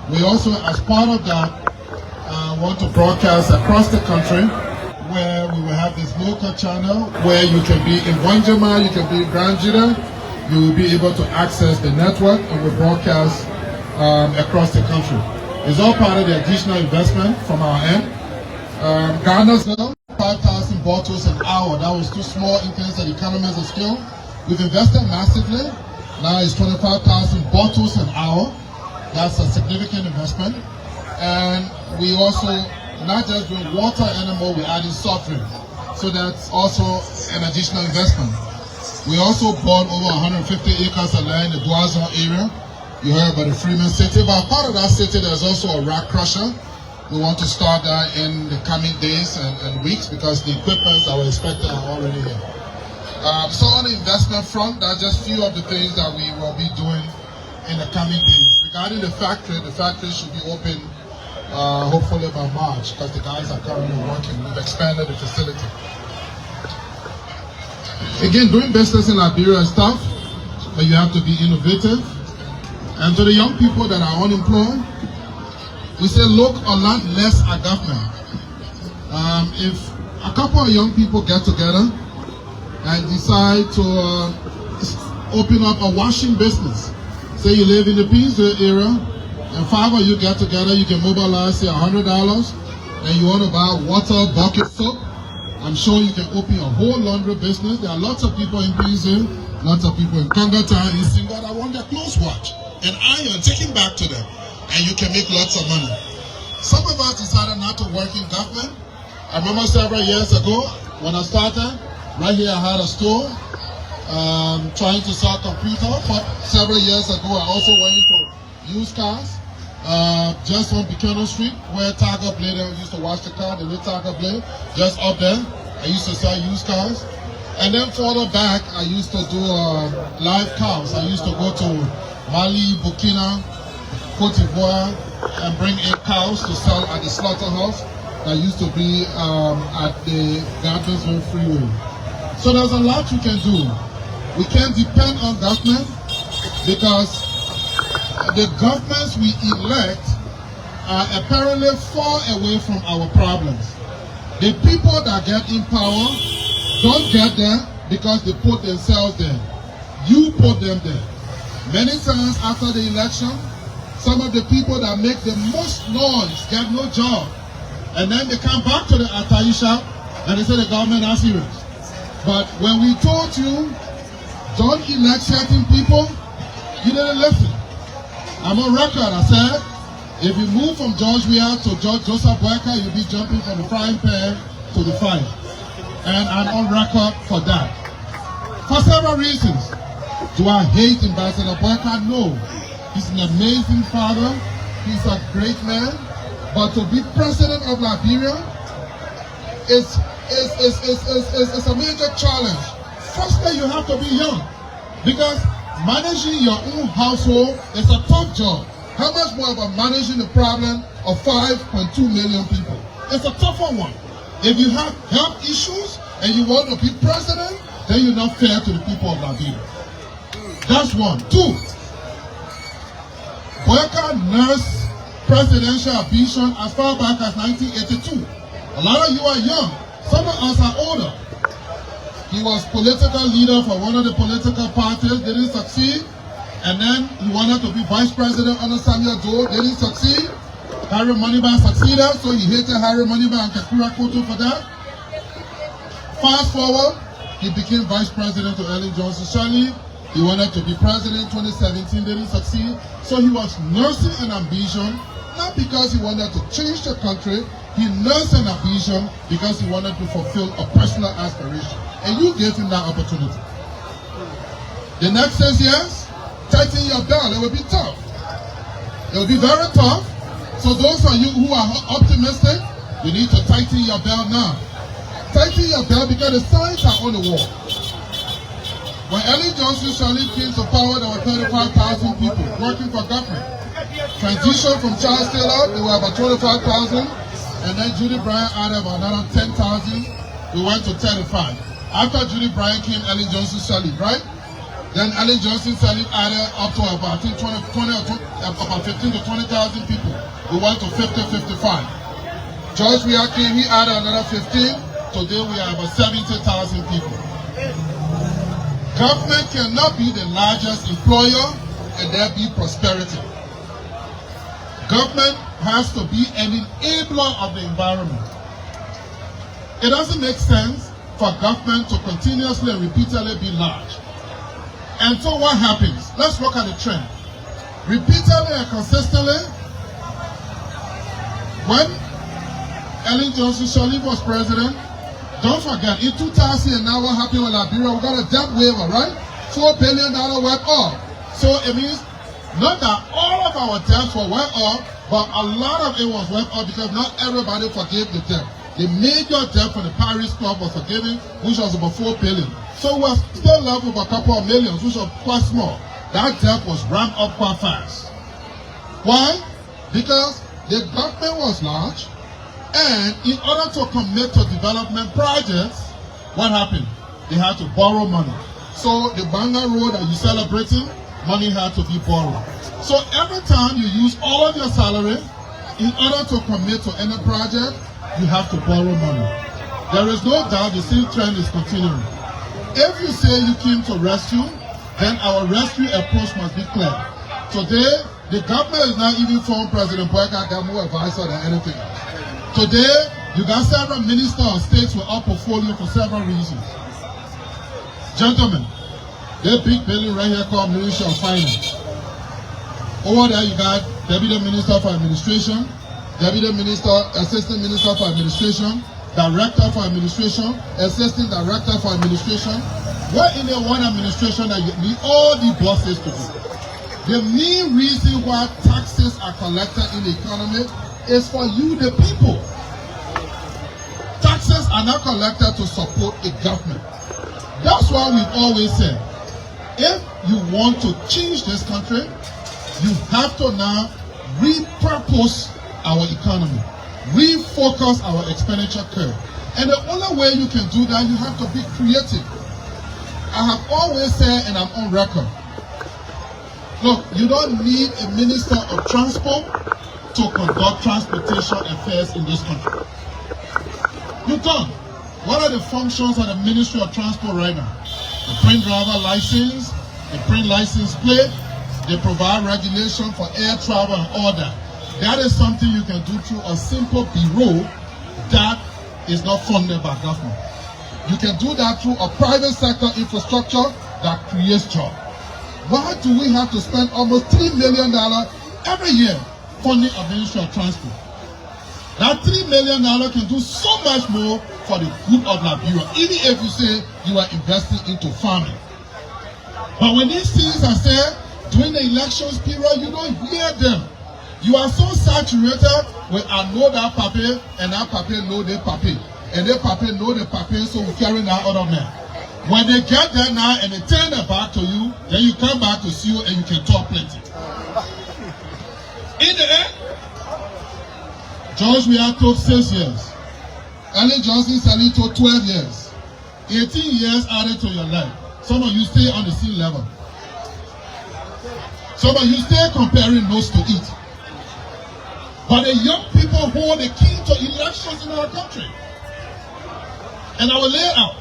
We also, as part of that, want to broadcast across the country, where we will have this local channel where you can be in Wanjama, you can be in Granjida, you will be able to access the network, and we broadcast across the country. It's all part of the additional investment from our end. Ghana's 5,000 bottles an hour. That was too small in terms of economies of scale. We've invested massively. Now it's 25,000 bottles an hour. That's a significant investment. And we also not just doing water anymore, we're adding soft drink. So that's also an additional investment. We also bought over 150 acres of land in the Duazon area. You heard about the Freeman city, but part of that city there's also a rock crusher. We want to start that in the coming days and weeks because the equipment that we're expecting are already here. So on the investment front, that's just a few of the things that we will be doing in the coming days. Regarding the factory should be open hopefully by March because the guys are currently working. We've expanded the facility. Again, doing business in Liberia is tough, but you have to be innovative. And to the young people that are unemployed, we say look a lot less at government. If a couple of young people get together and decide to open up a washing business, say you live in the Peace area, and 5 of you get together, you can mobilize say $100, and you want to buy water, bucket, soap. I'm sure you can open a whole laundry business. There are lots of people in PZ, lots of people in Kongata, in Singa that want their clothes washed and iron, taken back to them, and you can make lots of money. Some of us decided not to work in government. I remember several years ago when I started, right here I had a store trying to sell computers. But several years ago I also went into used cars. Just on Buchanan Street, where Tiger Blade used to wash the car, the little Tiger Blade, just up there, I used to sell used cars. And then further back, I used to do live cows. I used to go to Mali, Burkina, Cote d'Ivoire, and bring in cows to sell at the slaughterhouse that used to be at the Gardensville Freeway. So there's a lot you can do. We can't depend on government because the governments we elect are apparently far away from our problems. The people that get in power don't get there because they put themselves there. You put them there. Many times after the election, some of the people that make the most noise get no job. And then they come back to the Atayi shop and they say the government are serious. But when we told you, don't elect certain people, you didn't listen. I'm on record, I said, if you move from George Weah to George Joseph Boyka, you'll be jumping from the frying pan to the fire. And I'm on record for that. For several reasons. Do I hate Ambassador Boyka? No. He's an amazing father. He's a great man. But to be president of Liberia is a major challenge. Firstly, you have to be young. Because managing your own household is a tough job. How much more about managing the problem of 5.2 million people? It's a tougher one. If you have health issues and you want to be president, then you're not fair to the people of Liberia. That's one. Two, Boyka nursed presidential ambition as far back as 1982. A lot of you are young. Some of us are older. He was political leader for one of the political parties, didn't succeed. And then he wanted to be vice president under Samuel Doe, didn't succeed. Harry Moneyban succeeded, so he hated Harry Moneyban and Kakura Koto for that. Fast forward, he became vice president to Ellen Johnson Sirleaf. He wanted to be president in 2017, didn't succeed. So he was nursing an ambition, not because he wanted to change the country, he nursed an ambition because he wanted to fulfill a personal aspiration. And you gave him that opportunity. The next 6 years, tighten your belt. It will be tough. It will be very tough. So those of you who are optimistic, you need to tighten your belt now. Tighten your belt because the signs are on the wall. When Ellen Johnson Sirleaf came to power, there were 35,000 people working for government. Transition from Charles Taylor, there were about 25,000. And then Judy Bryant added about another 10,000. We went to 35. After Judy Bryant came Ellen Johnson Sirleaf, right? Then Ellen Johnson Sirleaf added up to about, I think, about 15 to 20,000 people. We went to 50, 55. George Weah came, he added another 15. Today we are about 70,000 people. Government cannot be the largest employer and there be prosperity. Government has to be an enabler of the environment. It doesn't make sense for government to continuously and repeatedly be large. And so what happens? Let's look at the trend. Repeatedly and consistently, when Ellen Johnson Sirleaf was president, don't forget, in 2009, what happened with Liberia? We got a debt waiver, right? $4 billion went off. So it means not that all of our debts were went off, but a lot of it was went off because not everybody forgave the debt. The major debt for the Paris Club was forgiven, which was about $4 billion. So we're still left with a couple of millions, which are quite small. That debt was ramped up quite fast. Why? Because the government was large, and in order to commit to development projects, what happened? They had to borrow money. So the Banga Road that you're celebrating, money had to be borrowed. So every time you use all of your salary, in order to commit to any project, you have to borrow money. There is no doubt the same trend is continuing. If you say you came to rescue, then our rescue approach must be clear. Today, the government is not even phone President Boyka got more advisor than anything else. Today, you got several ministers of states with our portfolio for several reasons. Gentlemen, there's a big building right here called Ministry of Finance. Over there, you got Deputy Minister for Administration, Deputy Minister, Assistant Minister for Administration, Director for Administration, Assistant Director for Administration. What in the one administration that you need all the bosses to do? The main reason why taxes are collected in the economy is for you, the people. Taxes are not collected to support a government. That's why we've always said, if you want to change this country, you have to now repurpose our economy, refocus our expenditure curve. And the only way you can do that, you have to be creative. I have always said, and I'm on record, look, you don't need a minister of transport to conduct transportation affairs in this country. You don't. What are the functions of the Ministry of Transport right now? The print driver license, the print license plate, they provide regulation for air travel and all that. That is something you can do through a simple bureau that is not funded by government. You can do that through a private sector infrastructure that creates jobs. Why do we have to spend almost $3 million every year funding a Ministry of Transport? That $3 million can do so much more for the good of Liberia, even if you say you are investing into farming. But when these things are said during the elections period, you don't hear them. You are so saturated with I know that papi and that papi know their papi. And their papi know their papi, so we carry that other man. When they get there now and they turn their back to you, then you come back to see you and you can talk plenty. In the end, George Weah took 6 years. Ellen Johnson Sirleaf took 12 years. 18 years added to your life. Some of you stay on the same level. Some of you stay comparing nose to eat. But the young people hold the key to elections in our country. And I will lay it out.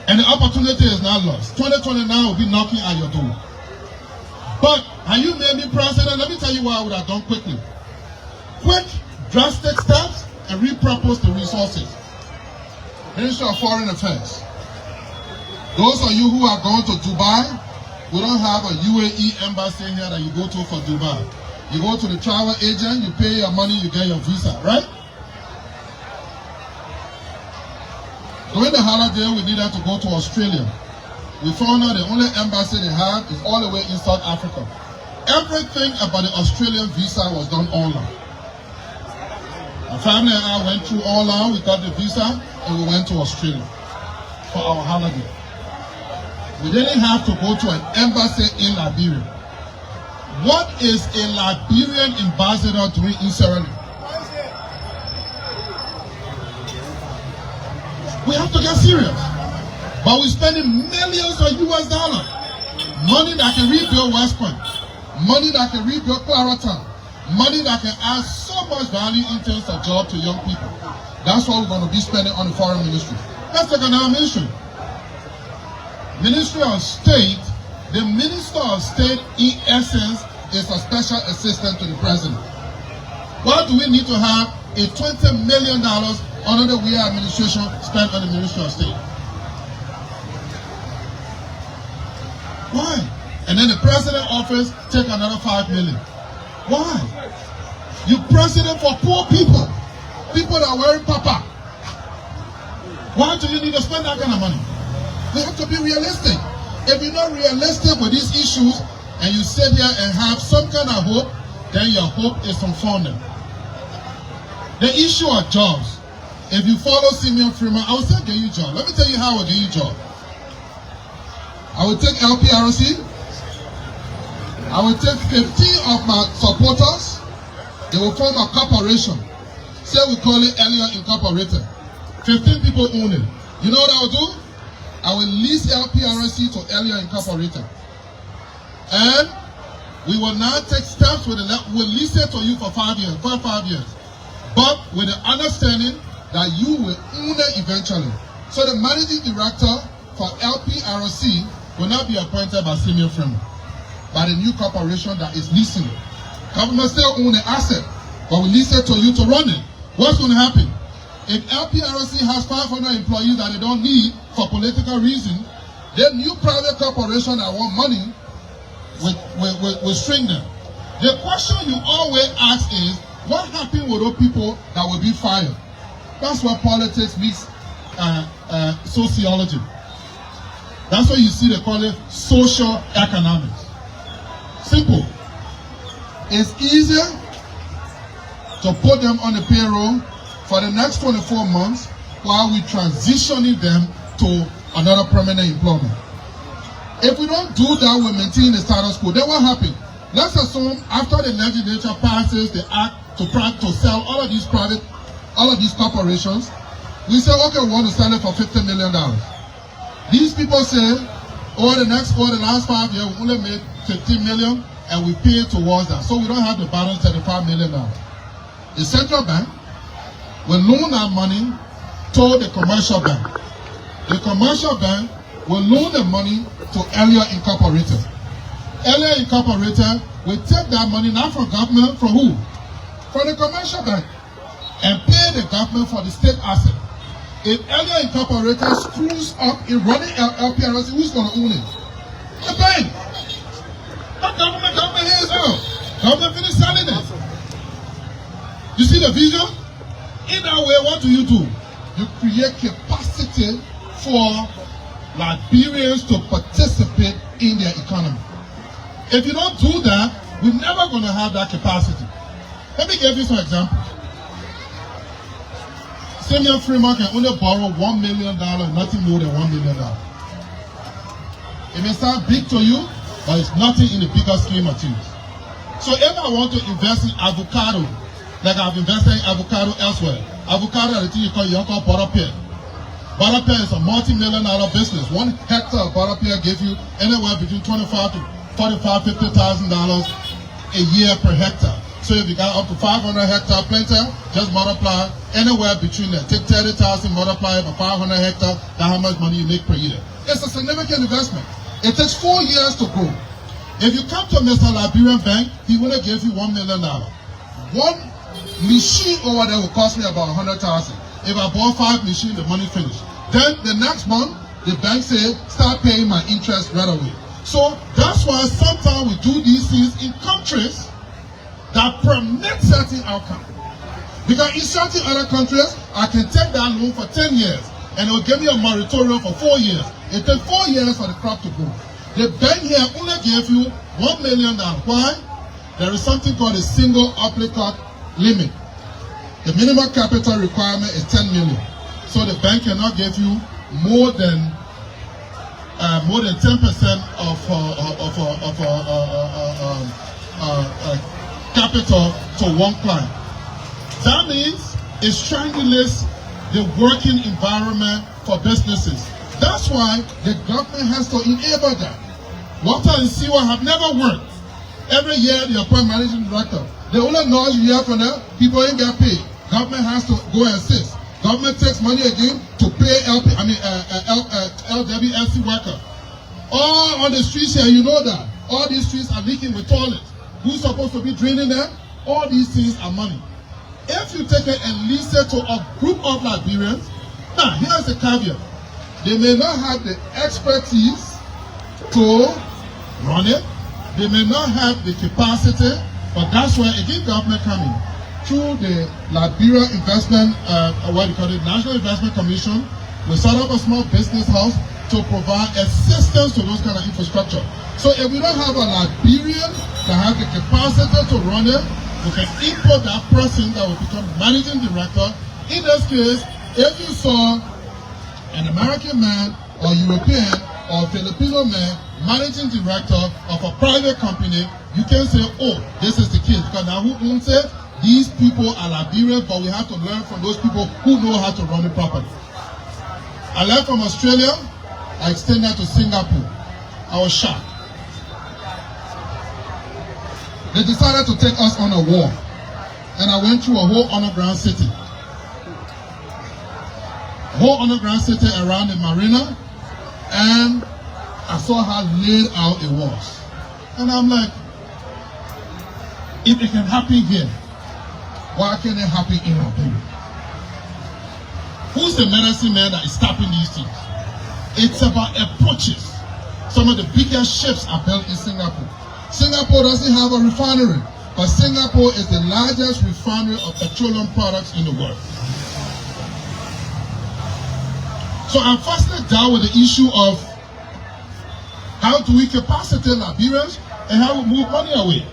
And the opportunity is not lost. 2029 will be knocking at your door. But, and you made me president, let me tell you what I would have done quickly. Quick, drastic steps and repurpose the resources. Ministry of Foreign Affairs. Those of you who are going to Dubai, we don't have a UAE embassy here that you go to for Dubai. You go to the travel agent, you pay your money, you get your visa, right? During the holiday, we needed to go to Australia. We found out the only embassy they have is all the way in South Africa. Everything about the Australian visa was done online. My family and I went through online, we got the visa, and we went to Australia for our holiday. We didn't have to go to an embassy in Liberia. What is a Liberian ambassador doing in Sierra Leone? We have to get serious. But we're spending millions of US dollars. Money that can rebuild West Point. Money that can rebuild Claratown. Money that can add so much value in terms of job to young people. That's what we're going to be spending on the foreign ministry. Let's take another ministry. Ministry of State. The Minister of State, in essence, is a special assistant to the president. Why do we need to have a $20 million under the WIA administration spent on the Ministry of State? Why? And then the president office take another $5 million. Why? You president for poor people. People that are wearing papa. Why do you need to spend that kind of money? We have to be realistic. If you're not realistic with these issues and you sit here and have some kind of hope, then your hope is from funding. The issue of jobs. If you follow Simeon Freeman, I will say get you a job. Let me tell you how I will get you a job. I will take LPRC. I will take 15 of my supporters. They will form a corporation. Say we call it Elia Incorporated. 15 people own it. You know what I will do? I will lease LPRC to Elia Incorporated. And we will now take steps with it. We'll lease it to you for 5 years, for 5 years. But with the understanding that you will own it eventually. So the managing director for LPRC will not be appointed by Simeon Freeman, by the new corporation that is leasing it. Government still own the asset, but we lease it to you to run it. What's going to happen? If LPRC has 500 employees that they don't need for political reasons, the new private corporation that want money will string them. The question you always ask is, what happened with those people that will be fired? That's what politics meets sociology. That's what you see they call it social economics. Simple. It's easier to put them on the payroll for the next 24 months while we transitioning them to another permanent employment. If we don't do that, we maintain the status quo. Then what happens? Let's assume after the legislature passes the act to sell all of these corporations, we say, okay, we want to sell it for $50 million. These people say, over the last 5 years, we only made $15 million and we pay towards that. So we don't have to balance $35 million. The central bank will loan that money to the commercial bank. The commercial bank will loan the money to Elia Incorporated. Elia Incorporated will take that money not from government, from who? From the commercial bank, and pay the government for the state asset. If Elia Incorporated screws up in running LPRC, who's going to own it? The bank. Not government hands out. Government finish selling it. You see the vision? In that way, what do? You create capacity for Liberians to participate in their economy. If you don't do that, we're never going to have that capacity. Let me give you some examples. Simeon Freeman can only borrow $1 million, nothing more than $1 million. It may sound big to you, but it's nothing in the bigger scheme of things. So if I want to invest in avocado, like I've invested in avocado elsewhere, avocado is the thing you call butter pear. Butter pear is a multi-million-dollar business. 1 hectare of butter pear gives you anywhere between $25,000 to $50,000 a year per hectare. So if you got up to 500 hectare planter, just multiply anywhere between that. Take 30,000, multiply it by 500 hectare, that's how much money you make per year. It's a significant investment. It takes 4 years to grow. If you come to Mr. Liberian Bank, he will give you $1 million. One machine over there will cost me about $100,000. If I bought 5 machines, the money finished. Then the next month, the bank said, start paying my interest right away. So that's why sometimes we do these things in countries that permit certain outcomes. Because in certain other countries, I can take that loan for 10 years and it will give me a moratorium for 4 years. It takes 4 years for the crop to grow. The bank here only gave you $1 million. Why? There is something called a single obligor limit. The minimum capital requirement is 10 million. So the bank cannot give you more than 10% of capital to one client. That means it strangulates the working environment for businesses. That's why the government has to enable that. Water and sewer have never worked. Every year they appoint managing director. The only noise you hear from them, people ain't get paid. Government has to go and assist. Government takes money again to pay LWSC worker. All on the streets here, you know that. All these streets are leaking with toilets. Who's supposed to be draining them? All these things are money. If you take it and lease it to a group of Liberians, now here's the caveat. They may not have the expertise to run it. They may not have the capacity, but that's where again government coming through the Liberia Investment, National Investment Commission. We set up a small business house to provide assistance to those kind of infrastructure. So if we don't have a Liberian that have the capacity to run it, we can import that person that will become managing director. In this case, if you saw an American man or European or Filipino man managing director of a private company, you can say, oh, this is the case. Because now who owns it? These people are Liberians, but we have to learn from those people who know how to run it properly. I left from Australia. I extended to Singapore. I was shocked. They decided to take us on a war. And I went through a whole underground city. A whole underground city around the marina. And I saw how laid out it was. And I'm like, if it can happen here, why can't it happen in Liberia? Who's the medicine man that is stopping these things? It's about approaches. Some of the biggest ships are built in Singapore. Singapore doesn't have a refinery, but Singapore is the largest refinery of petroleum products in the world. So I'm firstly down with the issue of how do we capacitate Liberians and how we move money away.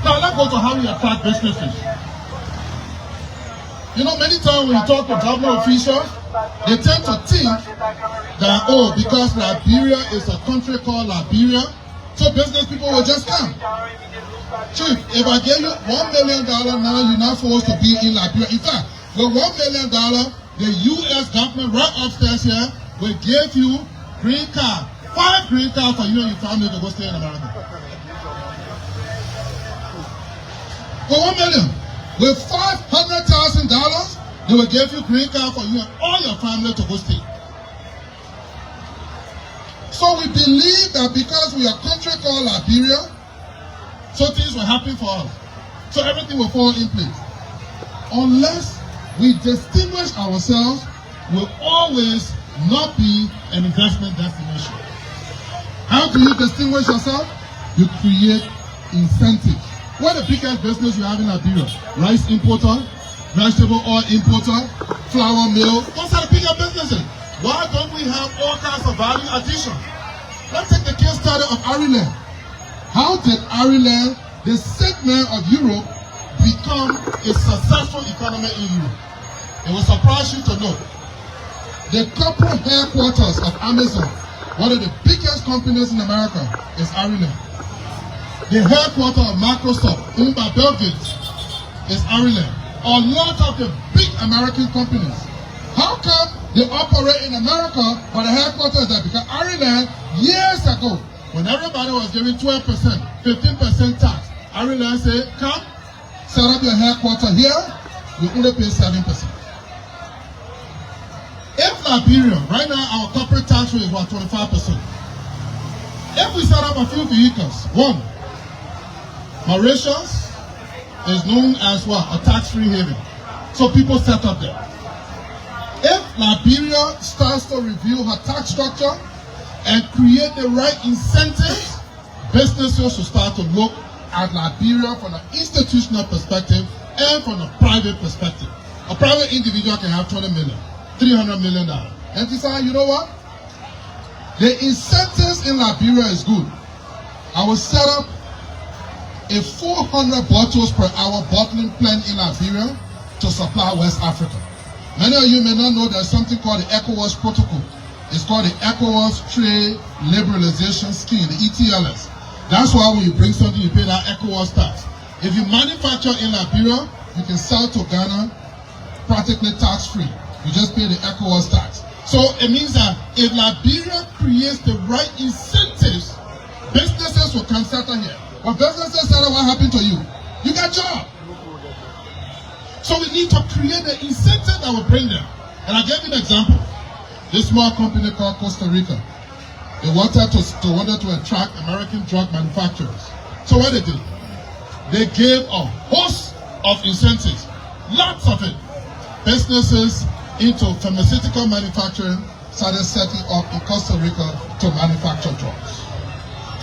Now let's go to how we attract businesses. You know, many times when you talk to government officials, they tend to think that, oh, because Liberia is a country called Liberia, so business people will just come. Chief, if I gave you $1 million now, you're not supposed to be in Liberia. In fact, with $1 million, the U.S. government right upstairs here will give you green card, 5 green cards for you and your family to go stay in America. For $1 million. With $500,000, they will give you green card for you and all your family to go stay. So we believe that because we are a country called Liberia, so things will happen for us. So everything will fall in place. Unless we distinguish ourselves, we'll always not be an investment destination. How do you distinguish yourself? You create incentives. What the biggest business you have in Liberia? Rice importer, vegetable oil importer, flour mill. Those are the biggest businesses. Why don't we have all kinds of value addition? Let's take the case study of Ireland. How did Ireland, the segment of Europe, become a successful economy in Europe? It will surprise you to know. The corporate headquarters of Amazon, one of the biggest companies in America, is Ireland. The headquarters of Microsoft, owned by Bill Gates, is Ireland. A lot of the big American companies. How come they operate in America, but the headquarters is there? Because Ireland, years ago, when everybody was giving 12%, 15% tax, Ireland said, come, set up your headquarters here, you only pay 7%. If Liberia, right now our corporate tax rate is about 25%. If we set up a few vehicles, one, Mauritius is known as what? A tax-free haven. So people set up there. If Liberia starts to review her tax structure and create the right incentives, businesses will start to look at Liberia from an institutional perspective and from a private perspective. A private individual can have $20 million, $300 million. And decide, you know what? The incentives in Liberia is good. I will set up a 400 bottles per hour bottling plant in Liberia to supply West Africa. Many of you may not know there's something called the ECOWAS protocol. It's called the ECOWAS Trade Liberalization Scheme, the ETLS. That's why when you bring something, you pay that ECOWAS tax. If you manufacture in Liberia, you can sell to Ghana practically tax-free. You just pay the ECOWAS tax. So it means that if Liberia creates the right incentives, businesses will come settle here. When businesses settle, what happened to you? You got a job. So we need to create the incentive that will bring them. And I gave you an example. This small company called Costa Rica. They wanted to attract American drug manufacturers. So what they did? They gave a host of incentives, lots of it. Businesses into pharmaceutical manufacturing started setting up in Costa Rica to manufacture drugs.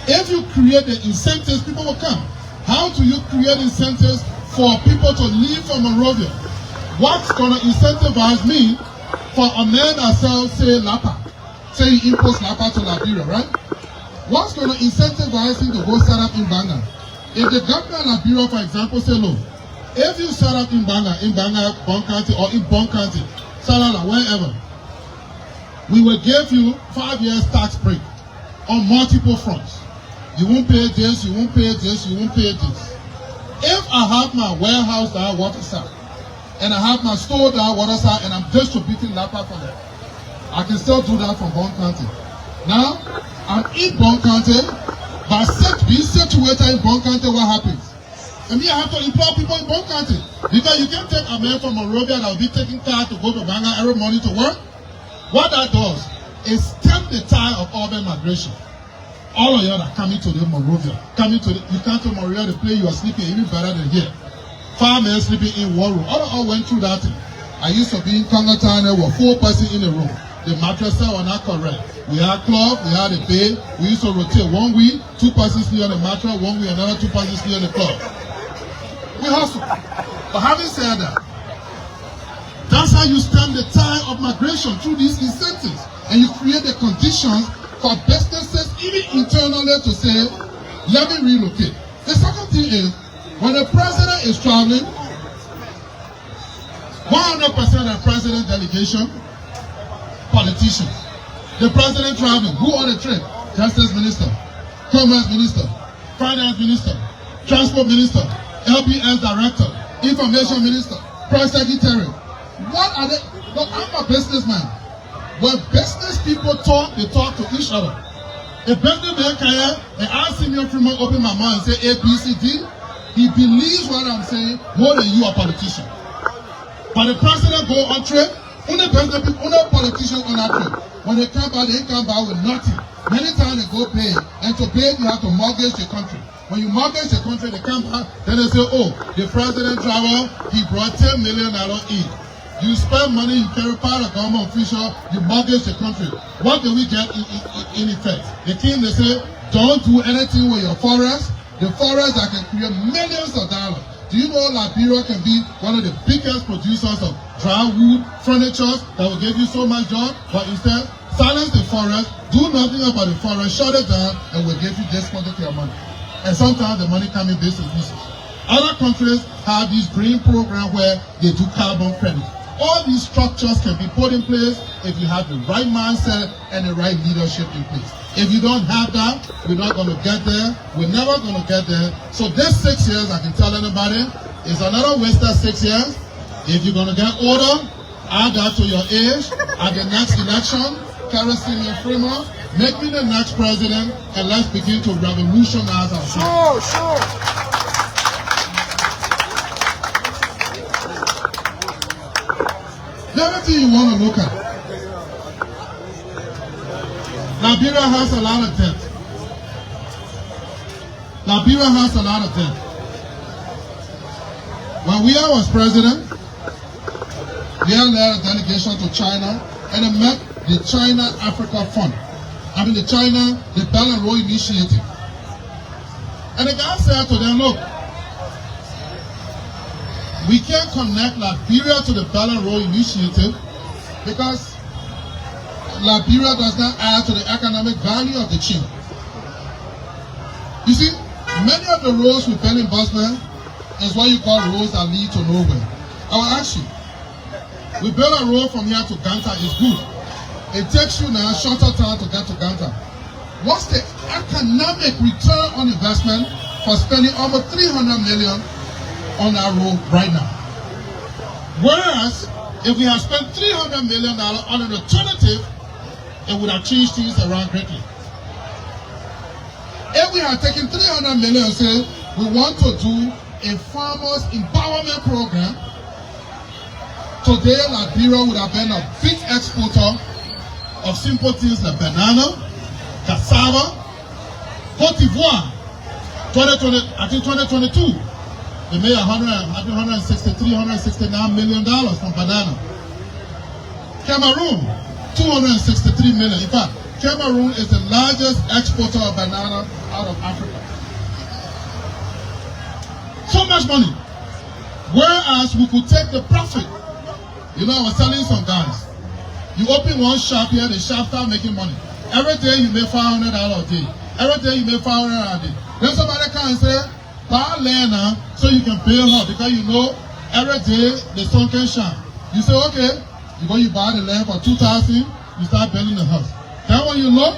If you create the incentives, people will come. How do you create incentives for people to leave from Monrovia? What's going to incentivize me for a man that sells, say, lapa? Say he imports lapa to Liberia, right? What's going to incentivize him to go set up in Banga? If the government of Liberia, for example, say, look, if you set up in Banga, Bon County, or in Bon County, Salala, wherever, we will give you 5 years tax break on multiple fronts. You won't pay this, you won't pay this, you won't pay this. If I have my warehouse that I water side, and I have my store that I water side, and I'm distributing lapa for them, I can still do that from Bon County. Now, I'm in Bon County, but being situated in Bon County, what happens? And me, I have to employ people in Bon County. Because you can't take a man from Monrovia that will be taking car to go to Banga every morning to work. What that does is stem the tide of urban migration. All of you are coming to the Monrovia. You come to Monrovia, the place you are sleeping even better than here. 5 men sleeping in one room. All went through that thing. I used to be in Congo Town, there were 4 persons in a room. The mattresses were not correct. We had club, we had a bed. We used to rotate 1 week, 2 persons sleep on the mattress, 1 week another 2 persons sleep on the club. We hustle. But having said that, that's how you stem the tide of migration through these incentives. And you create the conditions for businesses, even internally, to say, let me relocate. The second thing is, when the president is traveling, 100% of president delegation, politicians. The president traveling, who on the trip? Justice Minister, Commerce Minister, Finance Minister, Transport Minister, LBS Director, Information Minister, Press Secretary. What are they? Look, I'm a businessman. When business people talk, they talk to each other. If businessman can, and I Simeon Freeman open my mouth and say A, B, C, D, he believes what I'm saying more than you, a politician. But the president go on trip, only business people, only politicians on that trip. When they come back with nothing. Many times they go pay, and to pay you have to mortgage the country. When you mortgage the country, they come back, then they say, oh, the president travel, he brought $10 million in. You spend money, you carry part of government official, you mortgage the country. What do we get in effect? The king, they say, don't do anything with your forest. The forest that can create millions of dollars. Do you know Liberia can be one of the biggest producers of dry wood, furniture that will give you so much job, but instead, silence the forest, do nothing about the forest, shut it down, and we'll give you this quantity of money. And sometimes the money comes in bits and pieces. Other countries have this green program where they do carbon credit. All these structures can be put in place if you have the right mindset and the right leadership in place. If you don't have that, we're not going to get there. We're never going to get there. So this 6 years, I can tell anybody, is another wasted 6 years. If you're going to get older, add that to your age. At the next election, Simeon Freeman, make me the next president, and let's begin to revolutionize ourselves. Sure. The other thing you want to look at, Liberia has a lot of debt. Liberia has a lot of debt. When Weah was president, Weah led a delegation to China and they met the China-Africa Fund. The Belt and Road Initiative. And the guy said to them, look, we can't connect Liberia to the Belt and Road Initiative because Liberia does not add to the economic value of the chip. You see, many of the roads we build in Bosman is what you call roads that lead to nowhere. I will ask you, we build a road from here to Ganta, is good. It takes you now a shorter time to get to Ganta. What's the economic return on investment for spending over 300 million on that road right now? Whereas If we had spent $300 million on an alternative, it would have changed things around greatly. If we had taken $300 million and said we want to do a farmers empowerment program, today Liberia would have been a big exporter of simple things like banana, cassava. Cote d'Ivoire, 2022, they made $163, $169 million from banana. Cameroon, $263 million. In fact, Cameroon is the largest exporter of banana out of Africa. So much money. Whereas we could take the profit. You know, I was telling some guys, you open one shop here, the shop start making money. Every day you make $500 a day. Every day you make $500 a day. Then somebody come and say, buy land now so you can build her, because you know every day the sun can shine. You say, okay, you buy the land for $2,000, you start building the house. Then when you look,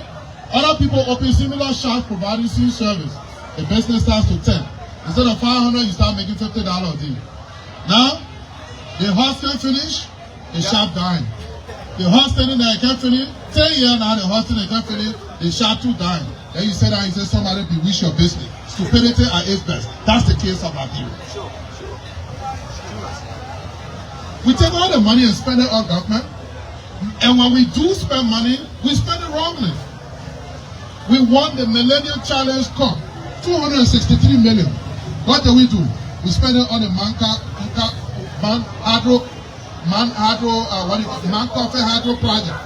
other people open similar shops providing same service. The business starts to 10. Instead of $500, you start making $50 a day. Now, the house can finish, the shop dying. The house standing there can't finish. 10 years now, the house standing can't finish, the shop too dying. Then you say that you say somebody bewitch your business. Stupidity at its best. That's the case of Liberia. We take all the money and spend it on government. And when we do spend money, we spend it wrongly. We won the Millennium Challenge Cup, $263 million. What do? We spend it on the Man Coffee Hydro project.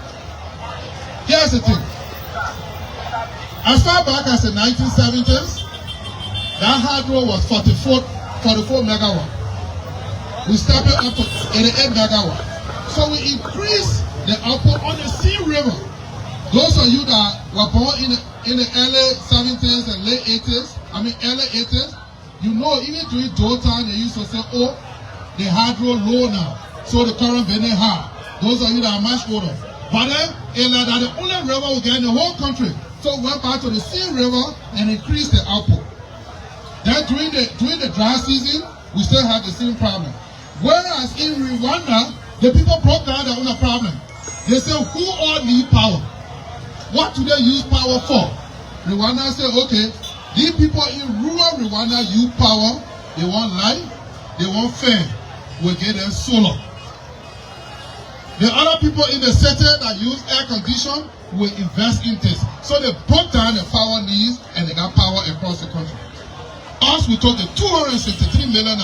Here's the thing. As far back as the 1970s, that hydro was 44 megawatts. We stepped it up to 88 megawatts. So we increased the output on the Sea River. Those of you that were born in the early 70s and late 80s, early 80s, you know, even during those time, they used to say, oh, the hydro low now, so the current very high. Those of you that are much older. But then, it's like that the only river we get in the whole country. So we went back to the Sea River and increased the output. Then during the dry season, we still have the same problem. Whereas in Rwanda, the people broke down their own problem. They said, who all need power? What do they use power for? Rwanda said, okay, these people in rural Rwanda use power. They want light, they want fair. We'll get them solar. The other people in the city that use air condition will invest in this. So they broke down the power needs and they got power across the country. Us, we took the $263 million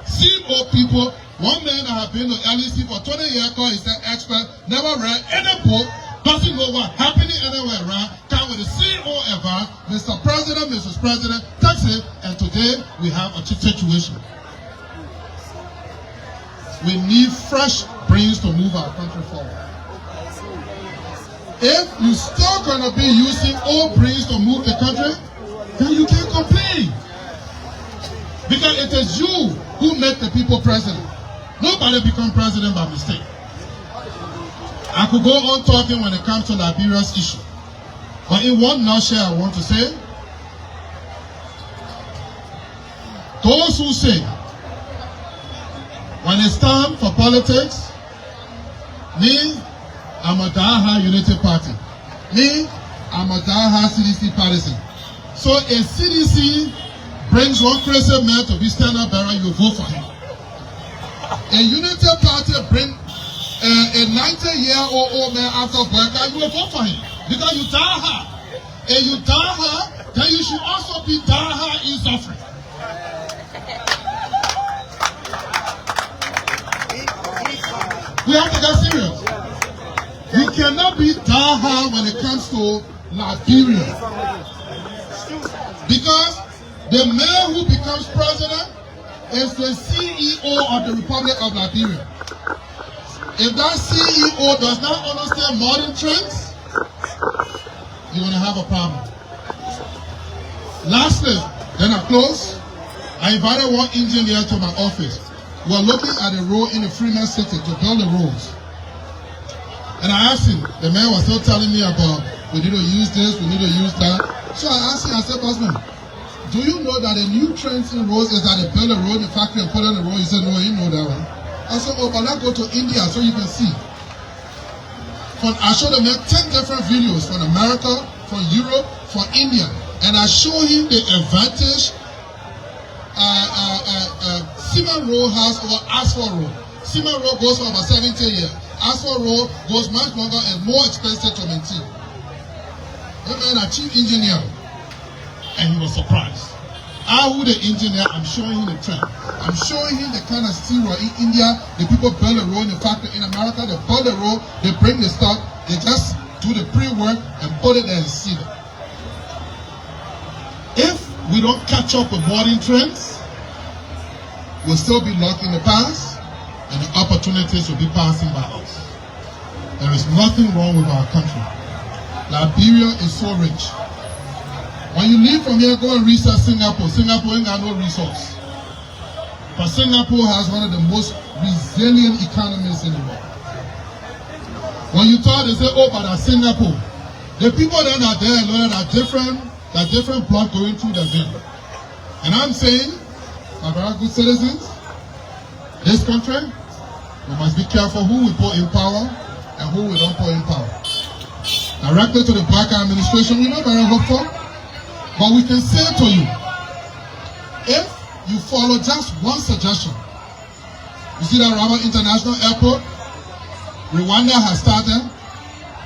CEIO people. One man that have been to LEC for 20 years, called is an expert, never read any book, doesn't know what happening anywhere around, come with the CEO ever, Mr. President, Mrs. President, takes it, and today we have a situation. We need fresh brains to move our country forward. If you're still going to be using old brains to move the country, then you can't complain. Because it is you who make the people president. Nobody becomes president by mistake. I could go on talking when it comes to Liberia's issue. But in one nutshell, I want to say, those who say, when it's time for politics, me, I'm a die-hard Unity Party. Me, I'm a die-hard CDC partisan. So if CDC brings one crazy man to be standard bearer, you vote for him. A Unity Party bring a 90-year-old man after black guy, you will vote for him. Because you die-hard. If you die-hard, then you should also be die-hard in suffering. We have to get serious. You cannot be die-hard when it comes to Liberia. Because the man who becomes president is the CEO of the Republic of Liberia. If that CEO does not understand modern trends, you're going to have a problem. Lastly, then I close. I invited one engineer to my office. We're looking at a road in the Freeman city to build the roads. And I asked him, the man was still telling me about, we need to use this, we need to use that. So I asked him, I said, Bossman, do you know that the new trend in roads is that they build a road in the factory and put on the road? He said, no, you know that one. I said, oh, but let's go to India so you can see. I showed him 10 different videos from America, from Europe, from India. And I showed him the advantage Simeon road has over asphalt road. Simeon road goes for about 70 years. Asphalt road goes much longer and more expensive to maintain. That man a chief engineer, and he was surprised. Who the engineer, I'm showing him the trend. I'm showing him the kind of steel in India. The people build a road in the factory. In America, they build a road, they bring the stuff, they just do the pre-work and put it there and seal it. If we don't catch up with modern trends, we'll still be locked in the past, and the opportunities will be passing by us. There is nothing wrong with our country. Liberia is so rich. When you leave from here, go and research Singapore. Singapore ain't got no resource. But Singapore has one of the most resilient economies in the world. When you talk, they say, oh, but at Singapore, the people that are there alone are different blood going through the vein. And I'm saying, my very good citizens, this country, we must be careful who we put in power and who we don't put in power. Directly to the Black administration, we're not very hopeful. But we can say to you, if you follow just one suggestion, you see that Rabat International Airport, Rwanda has started,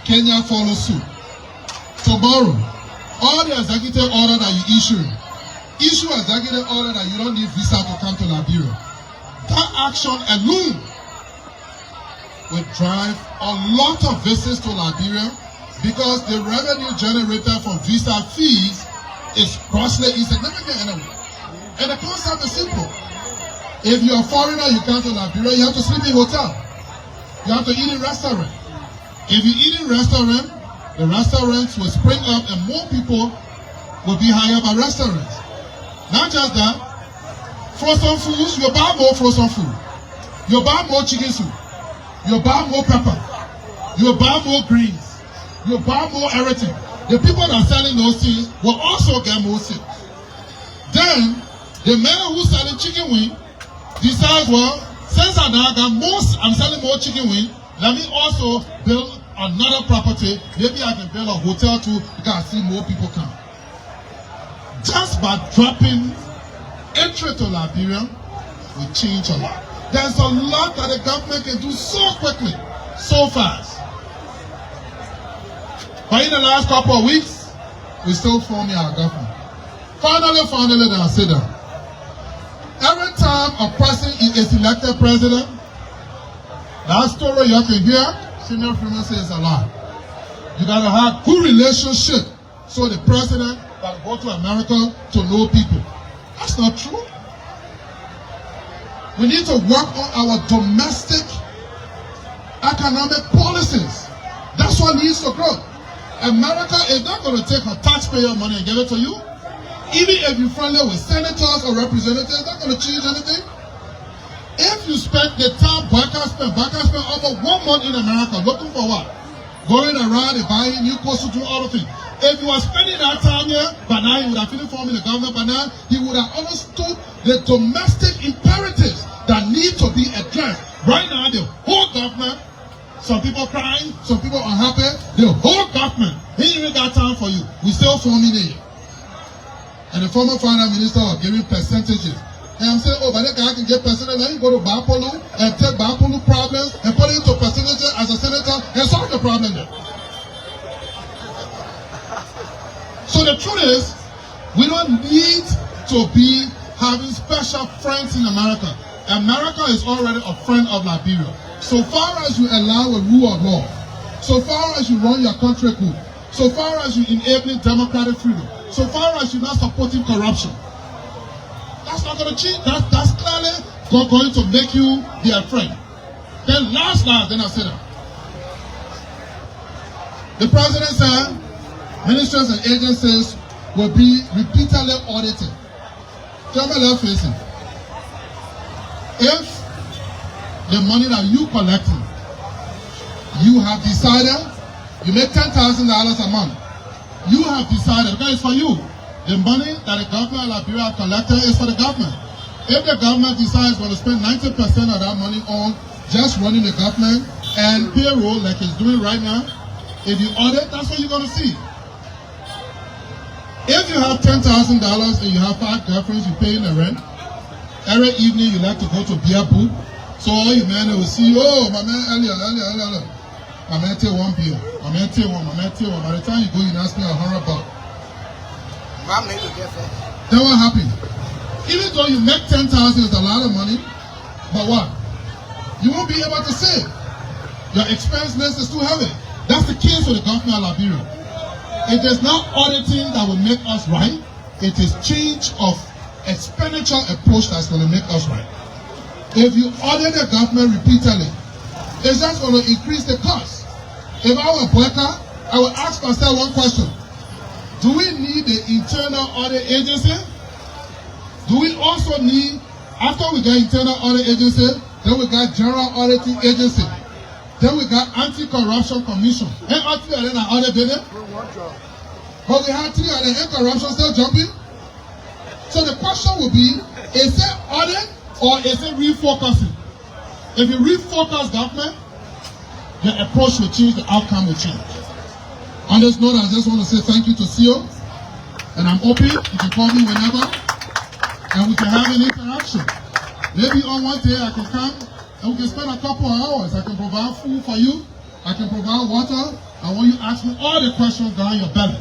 Kenya follows suit. Tomorrow, all the executive order that you issue executive order that you don't need visa to come to Liberia. That action alone will drive a lot of visits to Liberia because the revenue generated from visa fees is grossly insignificant anyway. And the concept is simple. If you're a foreigner, you come to Liberia, you have to sleep in a hotel. You have to eat in a restaurant. If you eat in a restaurant, the restaurants will spring up and more people will be hired by restaurants. Not just that, frozen foods, you buy more frozen food. You buy more chicken soup. You buy more pepper. You buy more greens. You buy more everything. The people that are selling those things will also get more sales. Then, the man who's selling chicken wing decides, well, since I'm selling more chicken wing, let me also build another property. Maybe I can build a hotel too because I see more people come. Just by dropping entry to Liberia will change a lot. There's a lot that the government can do so quickly, so fast. But in the last couple of weeks, we're still forming our government. Finally, then I sit down. Every time a person is elected president, that story you can hear, Senior Freeman says a lot. You gotta have good relationship so the president can go to America to know people. That's not true. We need to work on our domestic economic policies. That's what needs to grow. America is not going to take her taxpayer money and give it to you. Even if you're friendly with senators or representatives, it's not going to change anything. If you spend the time Baka spent over 1 month in America looking for what? Going around and buying new clothes to do all the things. If you were spending that time here, by now he would have finished forming the government, by now he would have understood the domestic imperatives that need to be addressed. Right now, the whole government, some people crying, some people unhappy, the whole government, he even got time for you. We still forming it. And the former finance minister was giving percentages. And I'm saying, oh, but that guy can get percentage, then you go to Bapolu and take Bapolu problems and put it into percentages as a senator and solve the problem there. So the truth is, we don't need to be having special friends in America. America is already a friend of Liberia. So far as you allow a rule of law, so far as you run your country good, so far as you enabling democratic freedom, so far as you're not supporting corruption, that's not going to change. That's clearly going to make you their friend. Then last, then I said that. The president said ministers and agencies will be repeatedly audited. Tell me left facing. If the money that you collecting, you have decided, you make $10,000 a month. You have decided, okay, it's for you. The money that the government of Liberia collected is for the government. If the government decides going to spend 90% of that money on just running the government and payroll like it's doing right now, if you audit, that's what you're going to see. If you have $10,000 and you have 5 girlfriends, you pay in the rent. Every evening you like to go to beer booth. So all your men will see, oh, my man, earlier. My man take 1 beer. My man take one. By the time you go, you ask me $100. Then what happened? Even though you make 10,000, it's a lot of money, but what? You won't be able to save. Your expense list is too heavy. That's the case with the government of Liberia. It is not auditing that will make us right. It is change of expenditure approach that's going to make us right. If you audit the government repeatedly, it's just going to increase the cost. If I were a worker, I would ask myself one question. Do we need the internal audit agency? Do we also need, after we got internal audit agency, then we got general auditing agency, then we got anti-corruption commission. And after that, then I audit it. But we have 3 of the anti-corruption still jumping. So the question will be, is it audit or is it refocusing? If you refocus government, the approach will change, the outcome will change. On this note, I just want to say thank you to CEIO, and I'm open. You can call me whenever, and we can have an interaction. Maybe on one day I can come and we can spend a couple of hours. I can provide food for you. I can provide water. I want you to ask me all the questions down your belly.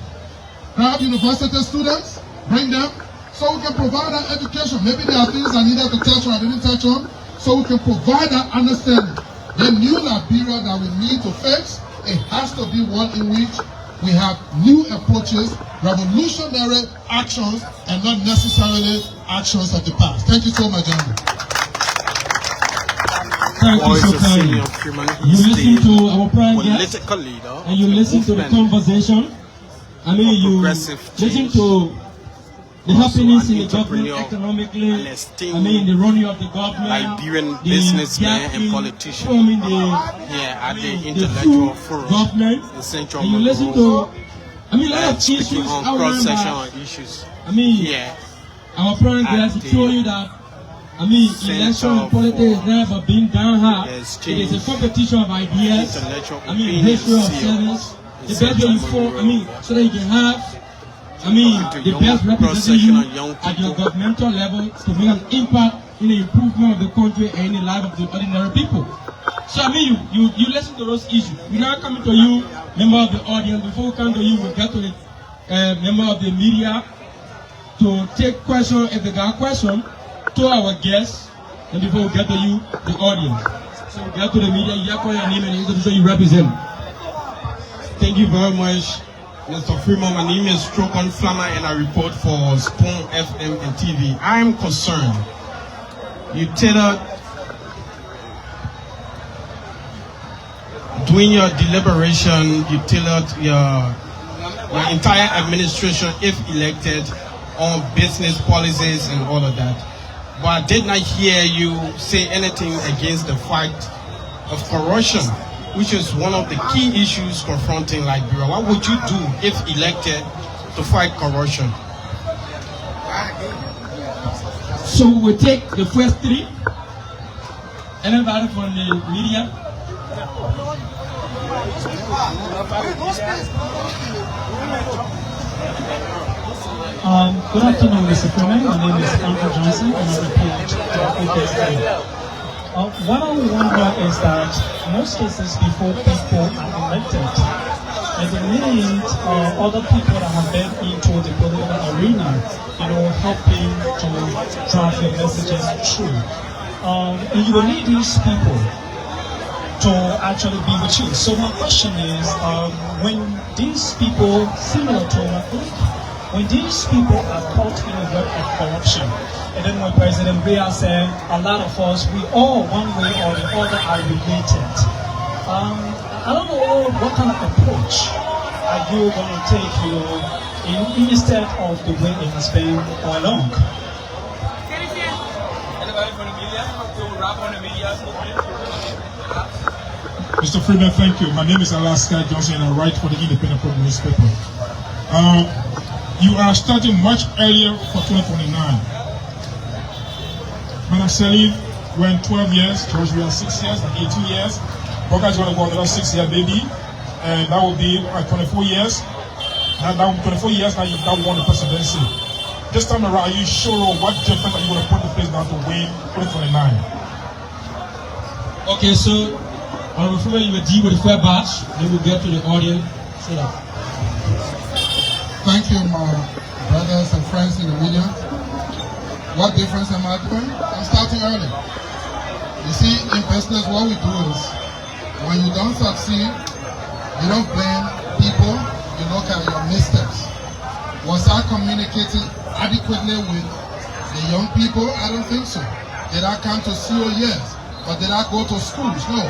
Grab university students, bring them, so we can provide that education. Maybe there are things I needed to touch on, I didn't touch on, so we can provide that understanding. The new Liberia that we need to fix, it has to be one in which we have new approaches, revolutionary actions, and not necessarily actions of the past. Thank you so much, gentlemen. Thank you so kindly. You listen to our prime guest, and you listen to the conversation. I mean, you listen to the happenings in the government economically, I mean, the running of the government, Liberian businessmen and politicians here at the intellectual forum, government, and you listen to, I mean, a lot of issues, cross-sectional issues. I mean, our prime guest told you that, I mean, election and politics has never been done hard. It is a competition of ideas, I mean, history of service, the best way you fall, I mean, so that you can have, I mean, the best representing you at your governmental level to make an impact in the improvement of the country and in the life of the ordinary people. So, I mean, you listen to those issues. We're now coming to you, member of the audience. Before we come to you, we'll get to the member of the media to take questions if they got questions to our guests. And before we get to you, the audience. So, we get to the media, you call your name and institution you represent. Thank you very much, Mr. Freeman. My name is Strokan Flammer and I report for Spoon FM and TV. I am concerned. You tailored doing your deliberation, you tailored your entire administration, if elected, on business policies and all of that. But I did not hear you say anything against the fight of corruption, which is one of the key issues confronting Liberia. What would you do if elected to fight corruption? So we'll take the first 3. Anybody from the media? Good afternoon, Mr. Freeman. My name is Andrew Johnson, and I report to what I wonder is that most cases before people are elected, and they need other people that have been into the political arena, helping to drive their messages through. And you will need these people to actually be with you. So my question is, when these people, similar to my group, when these people are caught in a web of corruption, and then when President Bia said, a lot of us, we all, one way or the other, are related. I don't know what kind of approach are you going to take, instead of the way it has been all along. Anybody from the media? We'll wrap on the media. Mr. Freeman, thank you. My name is Alaska Johnson and I write for the Independent Public newspaper. You are starting much earlier for 2029. excelling. We're in 12 years. George, we are 6 years, like 18 years. Boca is going to go another 6 years, baby. And that will be 24 years. And now 24 years now you've now won the presidency. This time around, are you sure what difference are you going to put in place now to win 2029? Okay, so Honorable Freeman, you will deal with the fair batch, then we'll get to the audience. Thank you, my brothers and friends in the media. What difference am I doing? I'm starting early. You see, in business, what we do is, when you don't succeed, you don't blame people, you look at your mistakes. Was I communicating adequately with the young people? I don't think so. Did I come to CEO? Yes. But did I go to schools? No.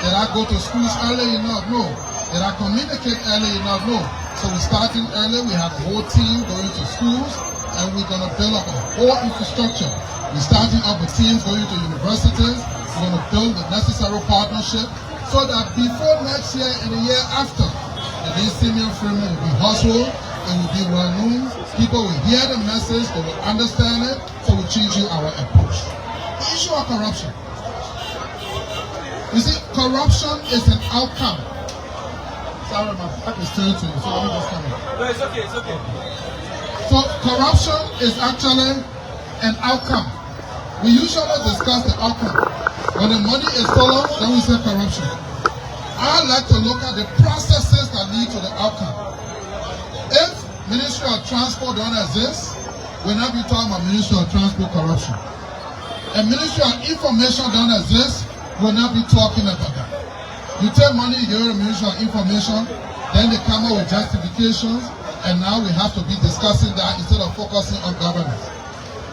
Did I go to schools early enough? No. Did I communicate early enough? No. So we're starting early. We have a whole team going to schools, and we're going to build up a whole infrastructure. We're starting up with teams going to universities. We're going to build the necessary partnership so that before next year and the year after, the day Simeon Freeman will be household, it will be well known. People will hear the message, they will understand it, so we're changing our approach. The issue of corruption. You see, corruption is an outcome. Sorry, my back is turned to you, so let me just come in. No, it's okay, it's okay. So corruption is actually an outcome. We usually discuss the outcome. When the money is stolen, then we say corruption. I like to look at the processes that lead to the outcome. If Ministry of Transport don't exist, we're not be talking about Ministry of Transport corruption. And Ministry of Information don't exist, we'll not be talking about that. You take money, you give it to Ministry of Information, then they come up with justifications, and now we have to be discussing that instead of focusing on governance.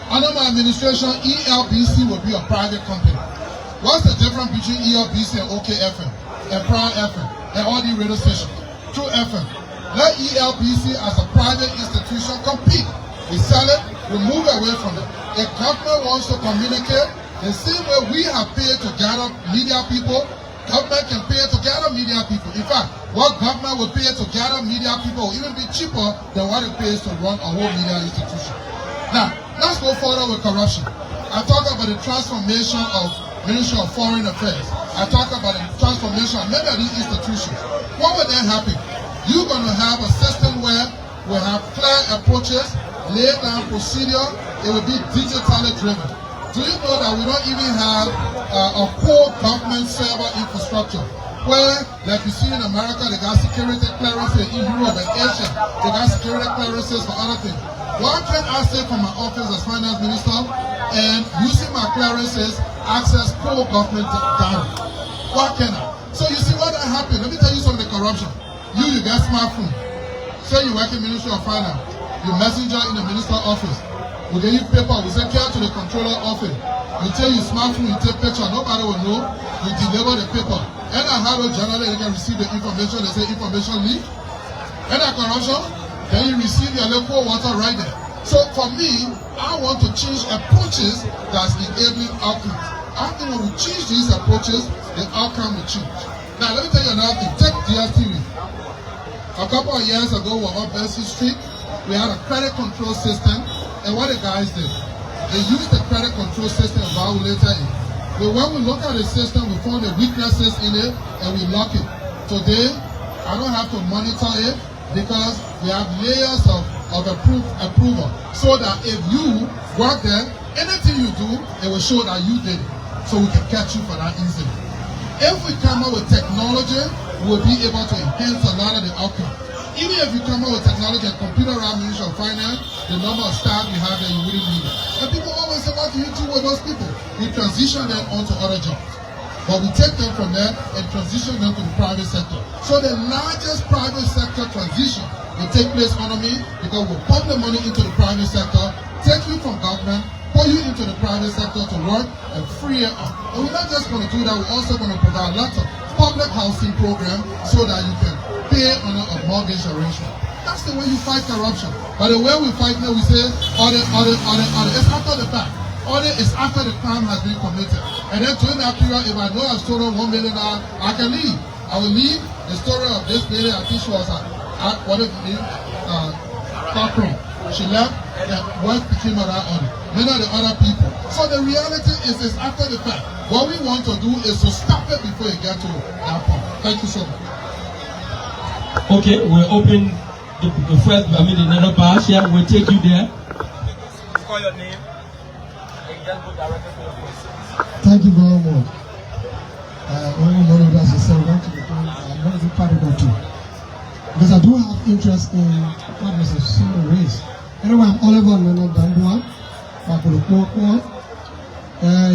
Under my administration, ELBC will be a private company. What's the difference between ELBC and OKFM, and Prime FM, and all the radio stations? True FM. Let ELBC as a private institution compete. We sell it, we move away from it. If government wants to communicate, the same way we have paid to gather media people, government can pay to gather media people. In fact, what government will pay to gather media people will even be cheaper than what it pays to run a whole media institution. Now, let's go further with corruption. I talk about the transformation of Ministry of Foreign Affairs. I talk about the transformation of many of these institutions. What would then happen? You're going to have a system where we have clear approaches, laid down procedure, it will be digitally driven. Do you know that we don't even have a core government server infrastructure where, like you see in America, they got security clearances, in Europe and Asia, they got security clearances for other things. Why can't I say from my office as finance minister and using my clearances access core government data? Why can't I? So you see what that happened? Let me tell you some of the corruption. You get smartphone. Say you work in Ministry of Finance. You messenger in the minister's office. We give you paper. We say care to the controller office. You tell you smartphone, you take picture. Nobody will know. You deliver the paper. And I have a journal, they can receive the information. They say information leak. And that corruption. Then you receive your local water right there. So for me, I want to change approaches that's enabling outcomes. I think when we change these approaches, the outcome will change. Now let me tell you another thing. Take DSTV. A couple of years ago, we were on Bessie Street. We had a credit control system, and what the guys did, they used the credit control system and violated it. But when we look at the system, we found the weaknesses in it, and we lock it. Today, I don't have to monitor it because we have layers of approval, so that if you work there, anything you do, it will show that you did it, so we can catch you for that incident. If we come up with technology, we'll be able to enhance a lot of the outcomes. Even if you come up with technology and computerized Ministry of Finance, the number of staff you have there, you wouldn't need it. And people always say, what do you do with those people? We transition them onto other jobs. But we take them from there and transition them to the private sector. So the largest private sector transition will take place under me because we'll pump the money into the private sector, take you from government, put you into the private sector to work and free it up. And we're not just going to do that, we're also going to provide lots of public housing program so that you can pay under a mortgage arrangement. That's the way you fight corruption. But the way we fight now, we say audit. It's after the fact. Audit is after the crime has been committed. And then during that period, if I know I've stolen $1 million, I can leave. I will leave. The story of this lady, I think she was Cockroach. She left, and what became of that audit? many of the other people. So the reality is after the fact. What we want to do is to stop it before you get to that point. Thank you so much. Okay, we'll open the first, another batch here. We'll take you there. Call your name and just go directly to the place. Thank you very much. As I said, I'm going to be part of that too. Because I do have interest in what is a single race. Anyway, I'm Oliver Nana Dambua.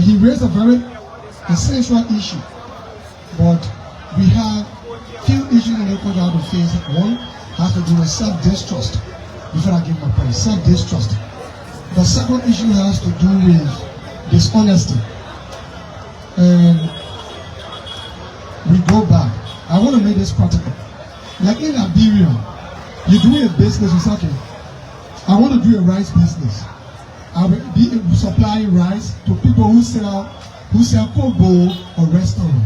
He raised a very essential issue, but we have few issues in the culture to face. One has to do with self-distrust. Before I give my point, self-distrust. The second issue has to do with dishonesty. And we go back. I want to make this practical. Like in Liberia, you're doing a business, you say, okay, I want to do a rice business. I will be supplying rice to people who sell cold bowl or restaurant.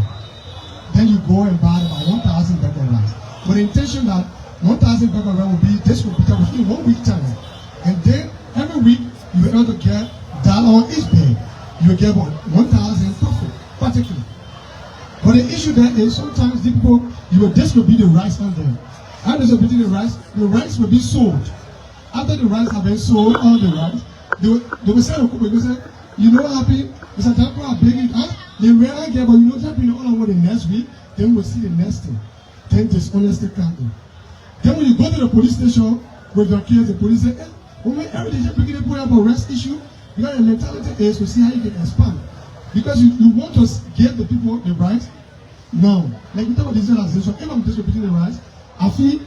Then you go and buy about 1,000 bag of rice. But the intention that 1,000 bag of rice will be distributed within 1 week time. And then every week you will able to get $1 on each bag. You will get 1,000 profit, particularly. But the issue there is sometimes the people, you will distribute the rice on them. After distributing the rice will be sold. After the rice have been sold, all the rice, they will say, you know what happened? It's a temple are bringing it up. They rarely get, but you know what happened all over the next week, then we'll see the next thing. Then dishonesty comes in. Then when you go to the police station with your kids, the police say, every day you're picking up a arrest issue, because the mentality is to see how you can expand. Because you want to give the people the rights. No. Like we talk about decentralization, if I'm distributing the rights, I feel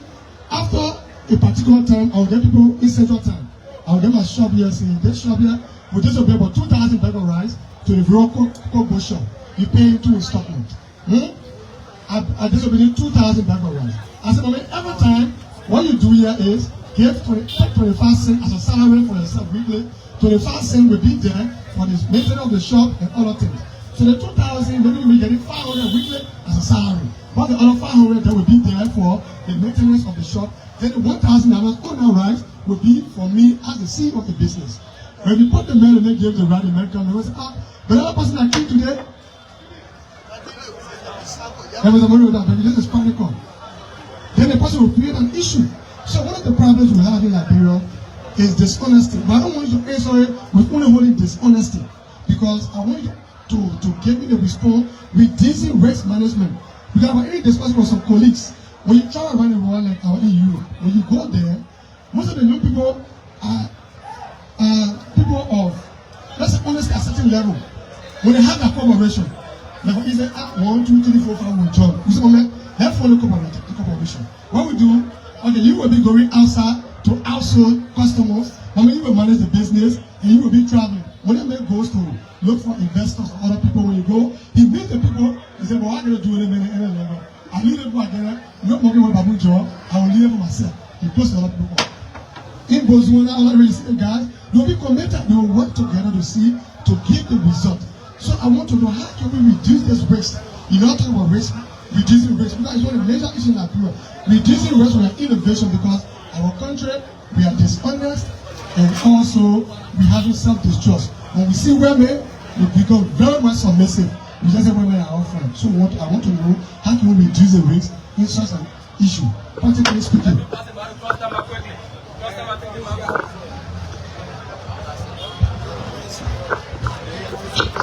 after a particular time, I'll get people in central time. I'll get my shop here saying, this shop here, we distribute about 2,000 bag of rice to the rural cocoa shop. You pay 2 installments. I distribute 2,000 bag of rice. I said, every time, what you do here is give 25 cents as a salary for yourself weekly. 25 cents will be there for the maintenance of the shop and other things. So the 2,000, maybe you will get 500 weekly as a salary. But the other 500 that will be there for the maintenance of the shop. Then the 1,000 on that rice will be for me as the CEO of the business. When you put the mail and they give the right American, they will say, but the other person that came today, there was a money with that, but this is practical. Then the person will create an issue. So one of the problems we have in Liberia is dishonesty. But I don't want you to answer it with only holding dishonesty, because I want you to give me the response with decent risk management. Because I already discussed with some colleagues. When you travel around the world like our EU, when you go there, most of the young people are people of, let's say, honest at a certain level. When they have that cooperation, like if they say 1, 2, 3, 4, 5 will join, we say, let's follow cooperation. What we do, okay, you will be going outside to outsource customers. You will manage the business and you will be traveling. When a man goes to look for investors or other people, when you go, he meets the people and says, well, I'm going to do it any level. I leave them back there, not working with Babu Joe, I will leave it for myself. He goes to other people. In Botswana, all the same guys, they will be committed, they will work together to see, to give the result. So I want to know how can we reduce this risk? You know, talking about risk, reducing risk, because it's one of the major issues in Liberia. Reducing risk with innovation, because our country, we are dishonest, and also we have self-distrust. When we see women, we become very much submissive. We just say women are our friends. So I want to know how can we reduce the risk in such an issue, practically speaking.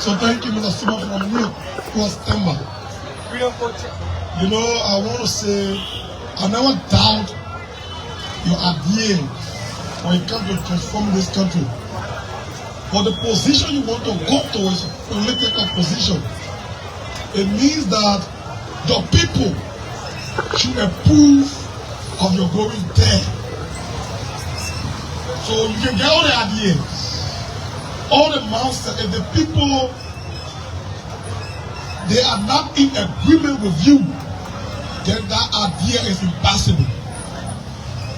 So thank you, Mr. Simeon, from me, customer. You know, I want to say, I never doubt your idea when it comes to transforming this country. But the position you want to go to is a political position. It means that the people should approve of your going there. So you can get all the ideas, all the mouths, if the people, they are not in agreement with you, then that idea is impossible.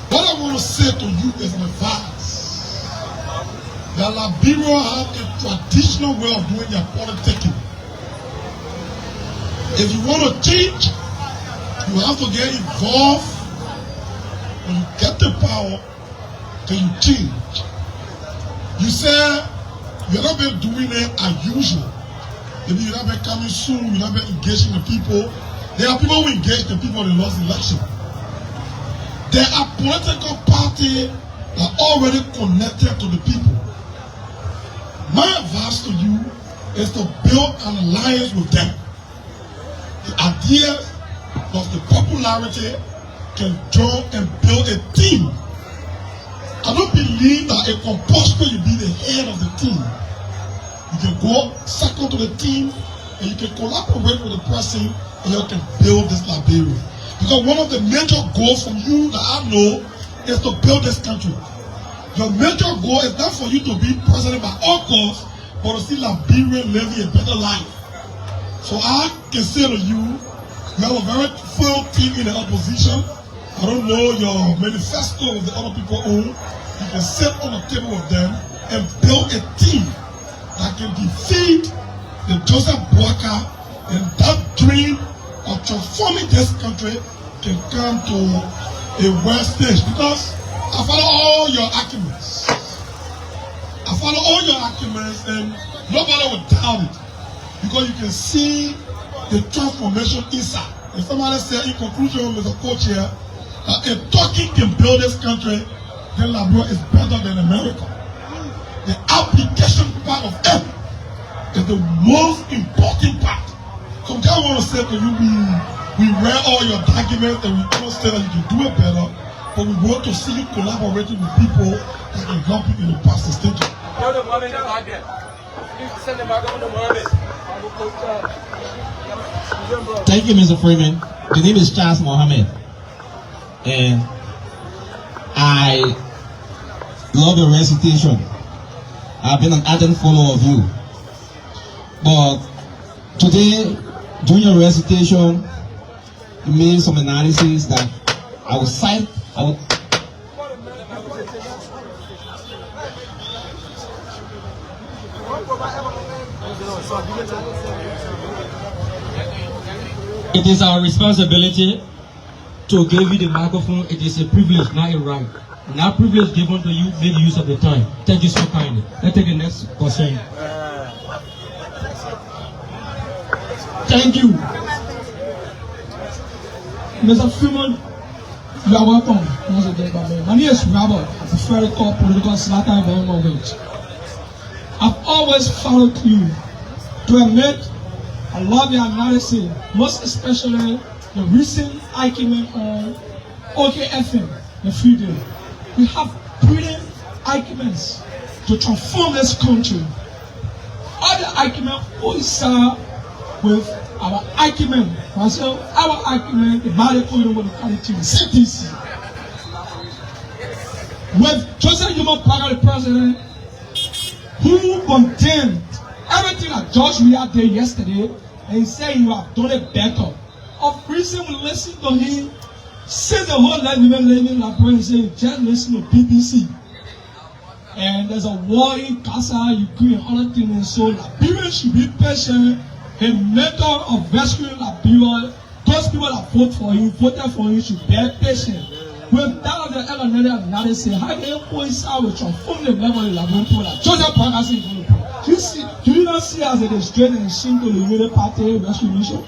What I want to say to you is an advice that Liberia have a traditional way of doing their politicking. If you want to change, you have to get involved. When you get the power, then you change. You say You have not been doing it as usual. Maybe you have been coming soon, you have been engaging the people. There are people who engage the people in the last election. There are political parties that are already connected to the people. My advice to you is to build an alliance with them. The idea plus the popularity can join and build a team. I don't believe that a compulsory you be the head of the team. You can go second to the team and you can collaborate with the person and you can build this Liberia. Because one of the major goals from you that I know is to build this country. Your major goal is not for you to be president by all costs, but to see Liberia living a better life. So I can say to you, you have a very full team in the opposition. I don't know your manifesto of the other people own. You can sit on the table with them and build a team that can defeat the Joseph Boakai, and that dream of transforming this country can come to a world stage. Because I follow all your arguments. I follow all your arguments and nobody will doubt it. Because you can see the transformation inside. If somebody said in conclusion, Mr. Co-Chair, if Turkey can build this country, then Liberia is better than America. The application part of it is the most important part. So I want to say to you, we read all your documents and we don't say that you can do it better, but we want to see you collaborating with people that can help you in the past stage. Thank you, Mr. Freeman. The name is Charles Mohammed, and I love your recitation. I've been an ardent follower of you. But today, during your recitation, you made some analysis that I will cite. It is our responsibility to give you the microphone. It is a privilege, not a right. And that privilege given to you, make use of the time. Thank you so kindly. Let's take the next question. Thank you. Mr. Freeman, you are welcome. Once again, my name is Robert. I prefer to call political slacker very much. I've always followed you. To admit, I love your analysis, most especially the recent argument on OKFM, the freedom. We have brilliant arguments to transform this country. All the arguments coincide with our argument. So our argument about the quality CTC. With Joseph Boakai, the president, who condemned everything that George Weah did yesterday, and he said you have done it better. Of reason we listen to him, since the whole life living Liberia, saying just listen to BBC. And there's a war in Gaza, Ukraine, and other things. So Liberia should be patient. The method of rescuing Liberia, those people that voted for you should be patient. With that of the analysis, how they coincide with transform the level of Liberia. Joseph Boakai is going to do you not see as a straight and simple Liberia party rescue mission?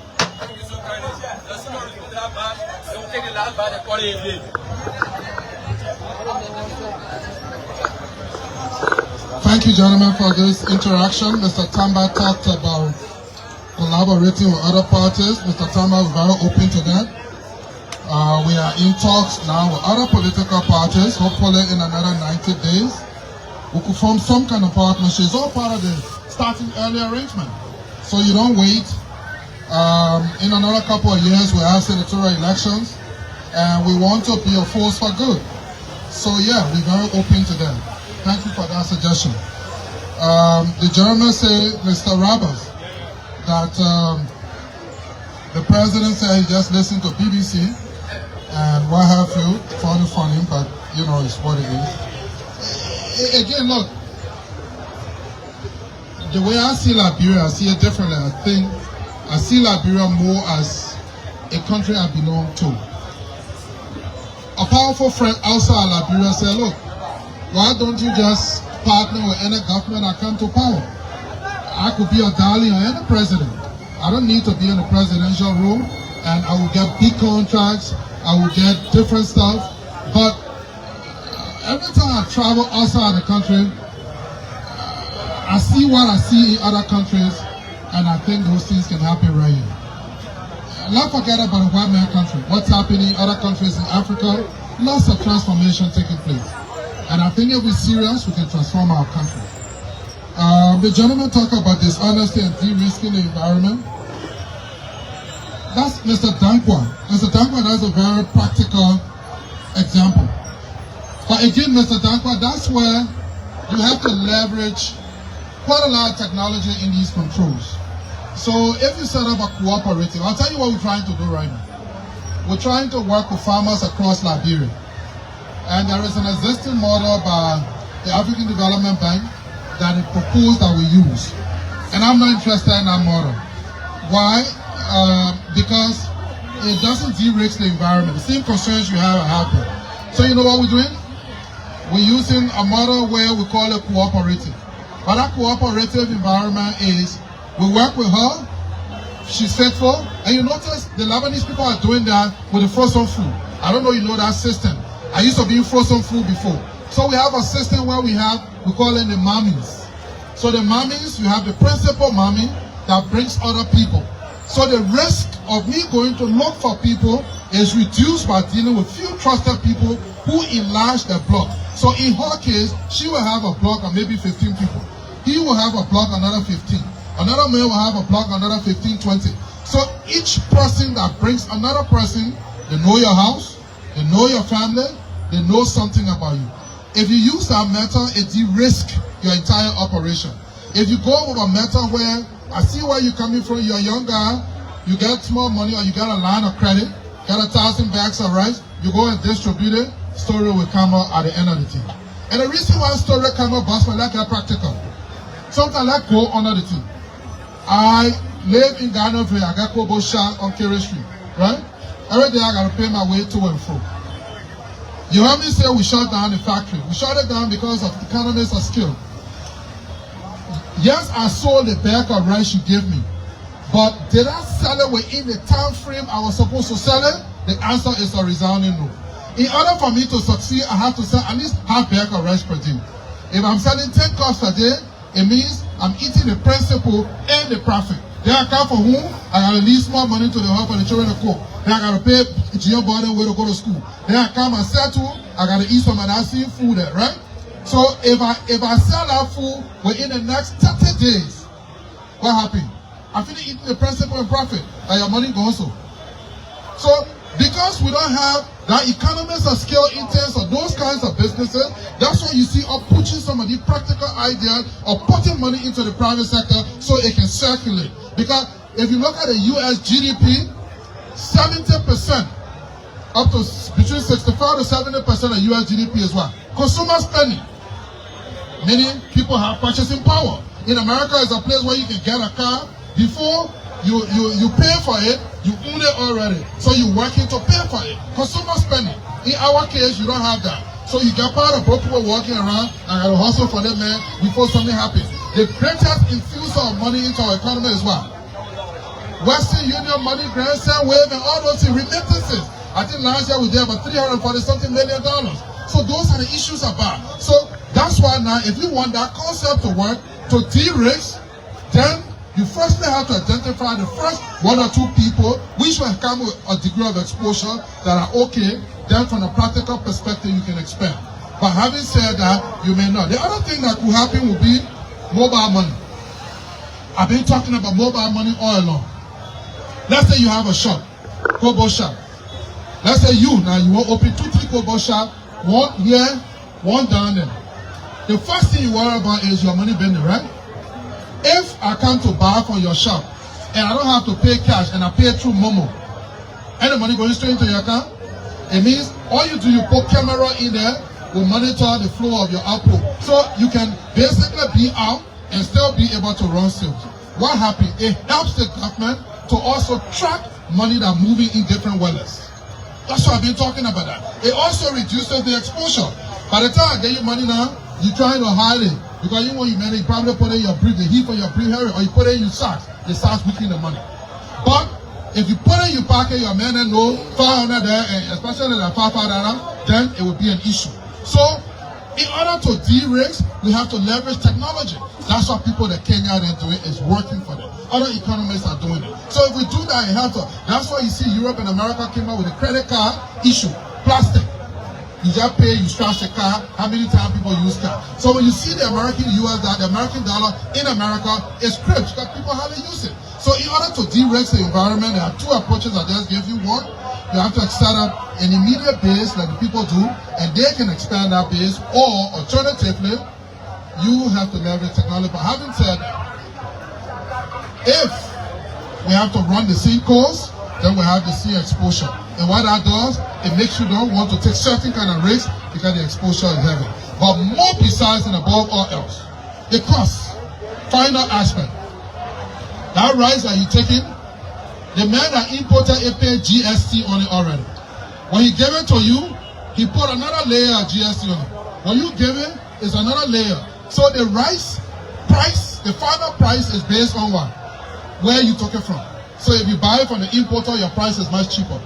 Thank you, gentlemen, for this interaction. Mr. Tamba talked about collaborating with other parties. Mr. Tamba is very open to that. We are in talks now with other political parties. Hopefully in another 90 days, we could form some kind of partnership. It's all part of the starting early arrangement. So you don't wait. In another couple of years, we have senatorial elections, and we want to be a force for good. So yeah, we're very open to that. Thank you for that suggestion. The gentleman said, Mr. Roberts, that the president said he just listened to BBC and what have you, funny, but you know, it's what it is. Again, look, the way I see Liberia, I see it differently. I see Liberia more as a country I belong to. A powerful friend outside Liberia said, look, why don't you just partner with any government that come to power. I could be a darling or any president. I don't need to be in the presidential role, and I will get big contracts, I will get different stuff. But every time I travel outside the country, I see what I see in other countries, and I think those things can happen right here. Let's forget about the white man country. What's happening in other countries in Africa, lots of transformation taking place. And I think if we're serious, we can transform our country. The gentleman talked about dishonesty and de-risking the environment. That's Mr. Dankwa. Mr. Dankwa, that's a very practical example. But again, Mr. Dankwa, that's where you have to leverage quite a lot of technology in these controls. So if you set up a cooperative, I'll tell you what we're trying to do right now. We're trying to work with farmers across Liberia. And there is an existing model by the African Development Bank that it proposed that we use. And I'm not interested in that model. Why? Because it doesn't de-risk the environment. The same concerns you have are happening. So you know what we're doing? We're using a model where we call it cooperative. But that cooperative environment is, we work with her, she's faithful, and you notice the Lebanese people are doing that with the frozen food. I don't know if you know that system. I used to be in frozen food before. So we have a system where we call it the mummies. So the mummies, you have the principal mummy that brings other people. So the risk of me going to look for people is reduced by dealing with few trusted people who enlarge their block. So in her case, she will have a block of maybe 15 people. He will have a block, another 15. Another man will have a block, another 15, 20. So each person that brings another person, they know your house, they know your family, they know something about you. If you use that method, it de-risks your entire operation. If you go with a method where, I see where you're coming from, you're a young guy, you get small money or you get a line of credit, get 1,000 bags of rice, you go and distribute it, story will come out at the end of the thing. And the reason why story come out, boss, I like that practical. Sometimes I go under the thing. I live in Ghana, I got Kobo Shop on Kerry Street, right? Every day I got to pay my way to and fro. You heard me say we shut down the factory. We shut it down because of economies of skill. Yes, I sold the bag of rice you gave me, but did I sell it within the time frame I was supposed to sell it? The answer is a resounding no. In order for me to succeed, I have to sell at least half bag of rice per day. If I'm selling 10 cups a day, it means I'm eating the principal and the profit. Then I come for whom? I gotta leave small money to the help of the children to cook. Then I gotta pay your body where to go to school. Then I come and settle, I gotta eat some of that same food there, right? So if I sell that food within the next 30 days, what happened? I finish eating the principal and profit, and your money goes so. So because we don't have that economies of scale in terms of those kinds of businesses, that's why you see us pushing some of the practical ideas of putting money into the private sector so it can circulate. Because if you look at the US GDP, 70%, up to between 65 to 70% of US GDP is what? Consumer spending. Meaning people have purchasing power. In America, it's a place where you can get a car before you pay for it, you own it already. So you're working to pay for it. Consumer spending. In our case, you don't have that. So you get part of broke people walking around and got to hustle for them, man, before something happens. The greatest infuser of money into our economy is what? Western Union money, Grand Sand Wave, and all those remittances. I think last year we did about $340-something million. So those are the issues about. So that's why now, if you want that concept to work, to de-risk, then you firstly have to identify the first one or two people which will come with a degree of exposure that are okay. Then from a practical perspective, you can expand. But having said that, you may not. The other thing that could happen would be mobile money. I've been talking about mobile money all along. Let's say you have a shop, Kobo shop. Let's say you want to open 2-3 Kobo shop, one here, one down there. The first thing you worry about is your money bending, right? If I come to buy from your shop and I don't have to pay cash and I pay through Momo, and the money going straight into your account, it means all you do, you put camera in there, will monitor the flow of your output. So you can basically be out and still be able to run sales. What happens? It helps the government to also track money that are moving in different wallets. That's why I've been talking about that. It also reduces the exposure. By the time I get your money now, You trying to hide it because when you manage, you probably put in your brief, the heat for your brief area, or you put in your socks. The socks wicking the money. But if you put in your pocket, your man and know 500 there, and especially the 500, then it would be an issue. So, in order to de-risk, we have to leverage technology. That's what people that Kenya are doing is working for them. Other economies are doing it. So if we do that, it helps us. That's why you see Europe and America came out with a credit card issue, plastic. You just pay, you scratch the car, how many times people use car. So when you see the American US dollar, the American dollar in America is crimped because people hardly use it. So in order to de-risk the environment, there are two approaches I just gave you. One, you have to set up an immediate base like the people do, and they can expand that base, or alternatively, you have to leverage technology. But having said that, if we have to run the sea course, then we have the sea exposure. And what that does, it makes you don't want to take certain kind of risks because the exposure is heavy. But more precise and above all else, the cost, final aspect. That rice that you're taking, the man that imported it paid GST on it already. When he gave it to you, he put another layer of GST on it. When you give it, it's another layer. So the rice price, the final price is based on what? Where you took it from. So if you buy it from the importer, your price is much cheaper.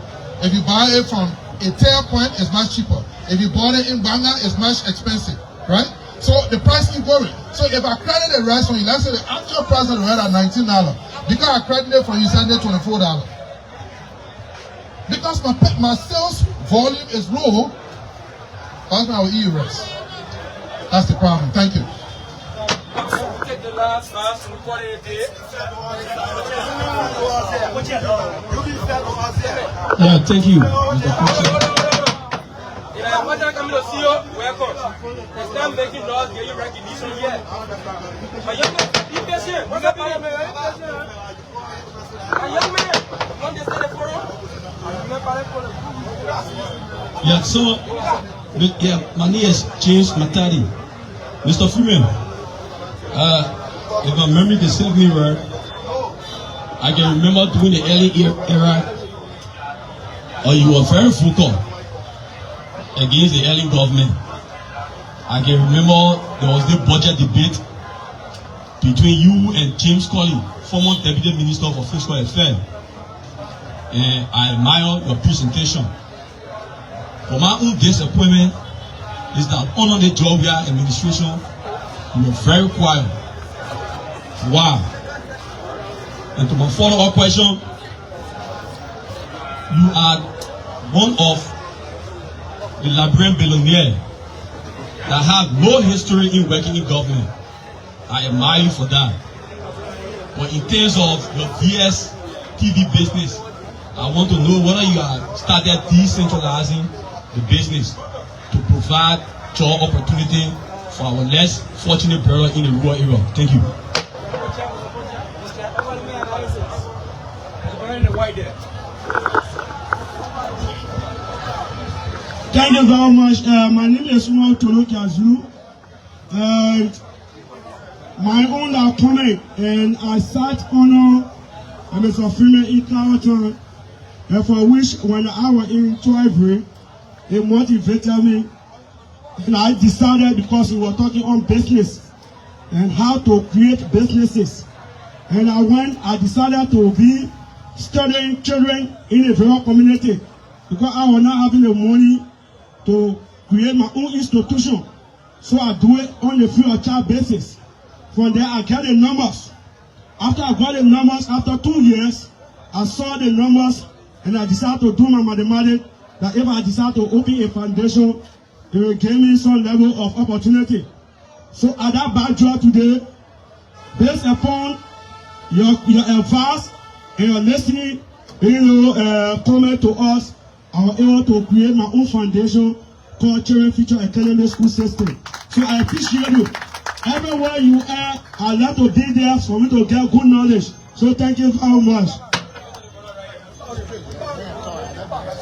If you buy it from a tail point, it's much cheaper. If you bought it in Banga, it's much expensive, right? So the price keeps going. So if I credit the rice from you, let's say the actual price of the rice at $19, because I credited from you, send it $24. Because my sales volume is low, that's why I will eat rice. That's the problem. Thank you. Take the last fast and record it. Yeah, thank you, Mr. Welcome. Next time making laws, get you recognition here. But young man, be patient. What's up, young man? Young man, want to stay for Yeah, so, yeah, my name is James Matadi. Mr. Freeman, if my memory can serve me right, I can remember during the early era, you were very vocal against the early government. I can remember there was the budget debate between you and James Colley, former Deputy Minister for Fiscal Affairs. And I admire your presentation. For my own disappointment is that under the Georgia administration, you were very quiet. Why? And to my follow-up question, you are one of the Liberian billionaires that have no history in working in government. I admire you for that. But in terms of your VS TV business, I want to know whether you have started decentralizing the business to provide job opportunity for our less fortunate brother in the rural area. Thank you. Thank you very much. My name is Simeon Zulu, and my own comment, and I sat on Mr. Freeman in Carrollton, and for which when I was in Ivory, it motivated me, and I decided, because we were talking on business and how to create businesses, and I decided to be studying children in a rural community, because I was not having the money to create my own institution. So I do it on a free of charge basis. From there I get the numbers. After I got the numbers, after 2 years, I saw the numbers and I decided to do my mathematics that if I decide to open a foundation, it will give me some level of opportunity. So at that backdrop today, based upon your advice and your listening, comment to us, I was able to create my own foundation called Children Future Academy School System. So I appreciate you. Everywhere you are, I like to be there for me to get good knowledge. So thank you very much.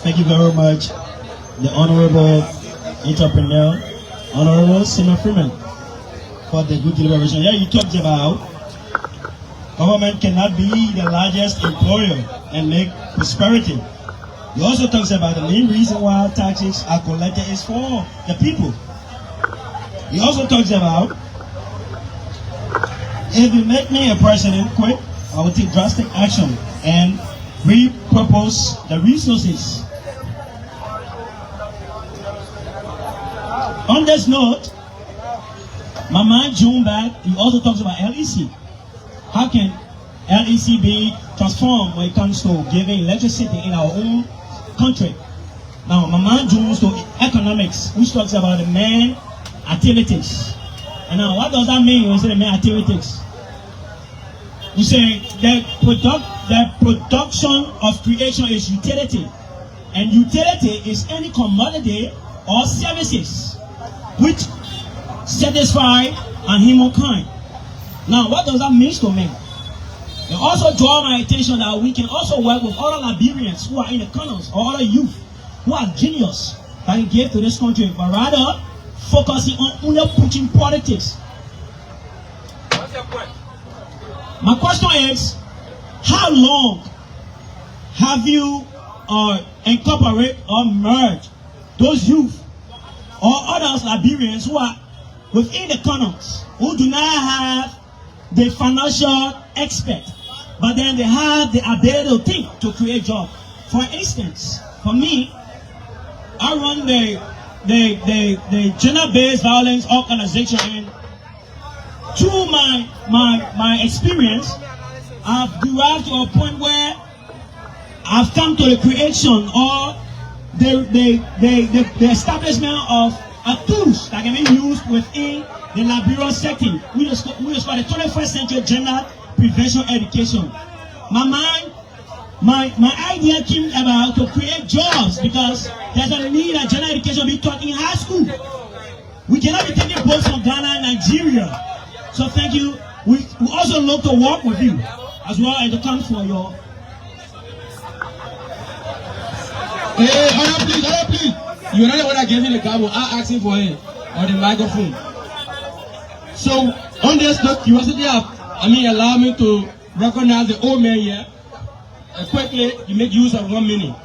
Thank you very much, the Honorable Entrepreneur, Honorable Simeon Freeman, for the good deliberation. Yeah, you talked about government cannot be the largest employer and make prosperity. He also talks about the main reason why taxes are collected is for the people. He also talks about, if you make me a president quick, I will take drastic action and repurpose the resources. On this note, my man June back, he also talks about LEC. How can LEC be transformed when it comes to giving electricity in our own country? Now, my man Jones to economics, which talks about the main activities. And now, what does that mean when you say the main activities? You say the production of creation is utility. And utility is any commodity or services which satisfy an humankind. Now, what does that mean to me? They also draw my attention that we can also work with other Liberians who are in the corners or other youth who are genius that can give to this country, but rather focusing on only pushing politics. What's your point? My question is, how long have you incorporated or merged those youth or others Liberians who are within the corners, who do not have the financial expert, but then they have the ability to think to create jobs? For instance, for me, I run the gender-based violence organization, and through my experience, I've derived to a point where I've come to the creation or the establishment of tools that can be used within the Liberian setting. We just call the 21st century gender prevention education. My idea came about to create jobs because there's a need that gender education be taught in high school. We cannot be taking books from Ghana and Nigeria. So thank you. We also look to work with you as well as to come for your. Hey, hurry up, please. You're not the one that gave me the gavel. I'm asking for it or the microphone. So on this curiosity, allow me to recognize the old man here. Quickly, you make use of 1 minute.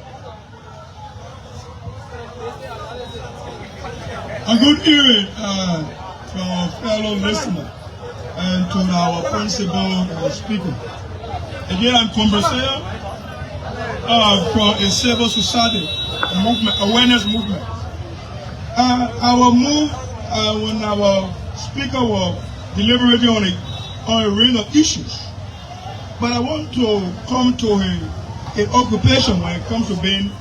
A good evening to our fellow listener and to our principal speaker. Again, I'm conversing from a civil society movement, awareness movement. Our move, when our speaker was deliberating on a range of issues, but I want to come to an occupation when it comes to being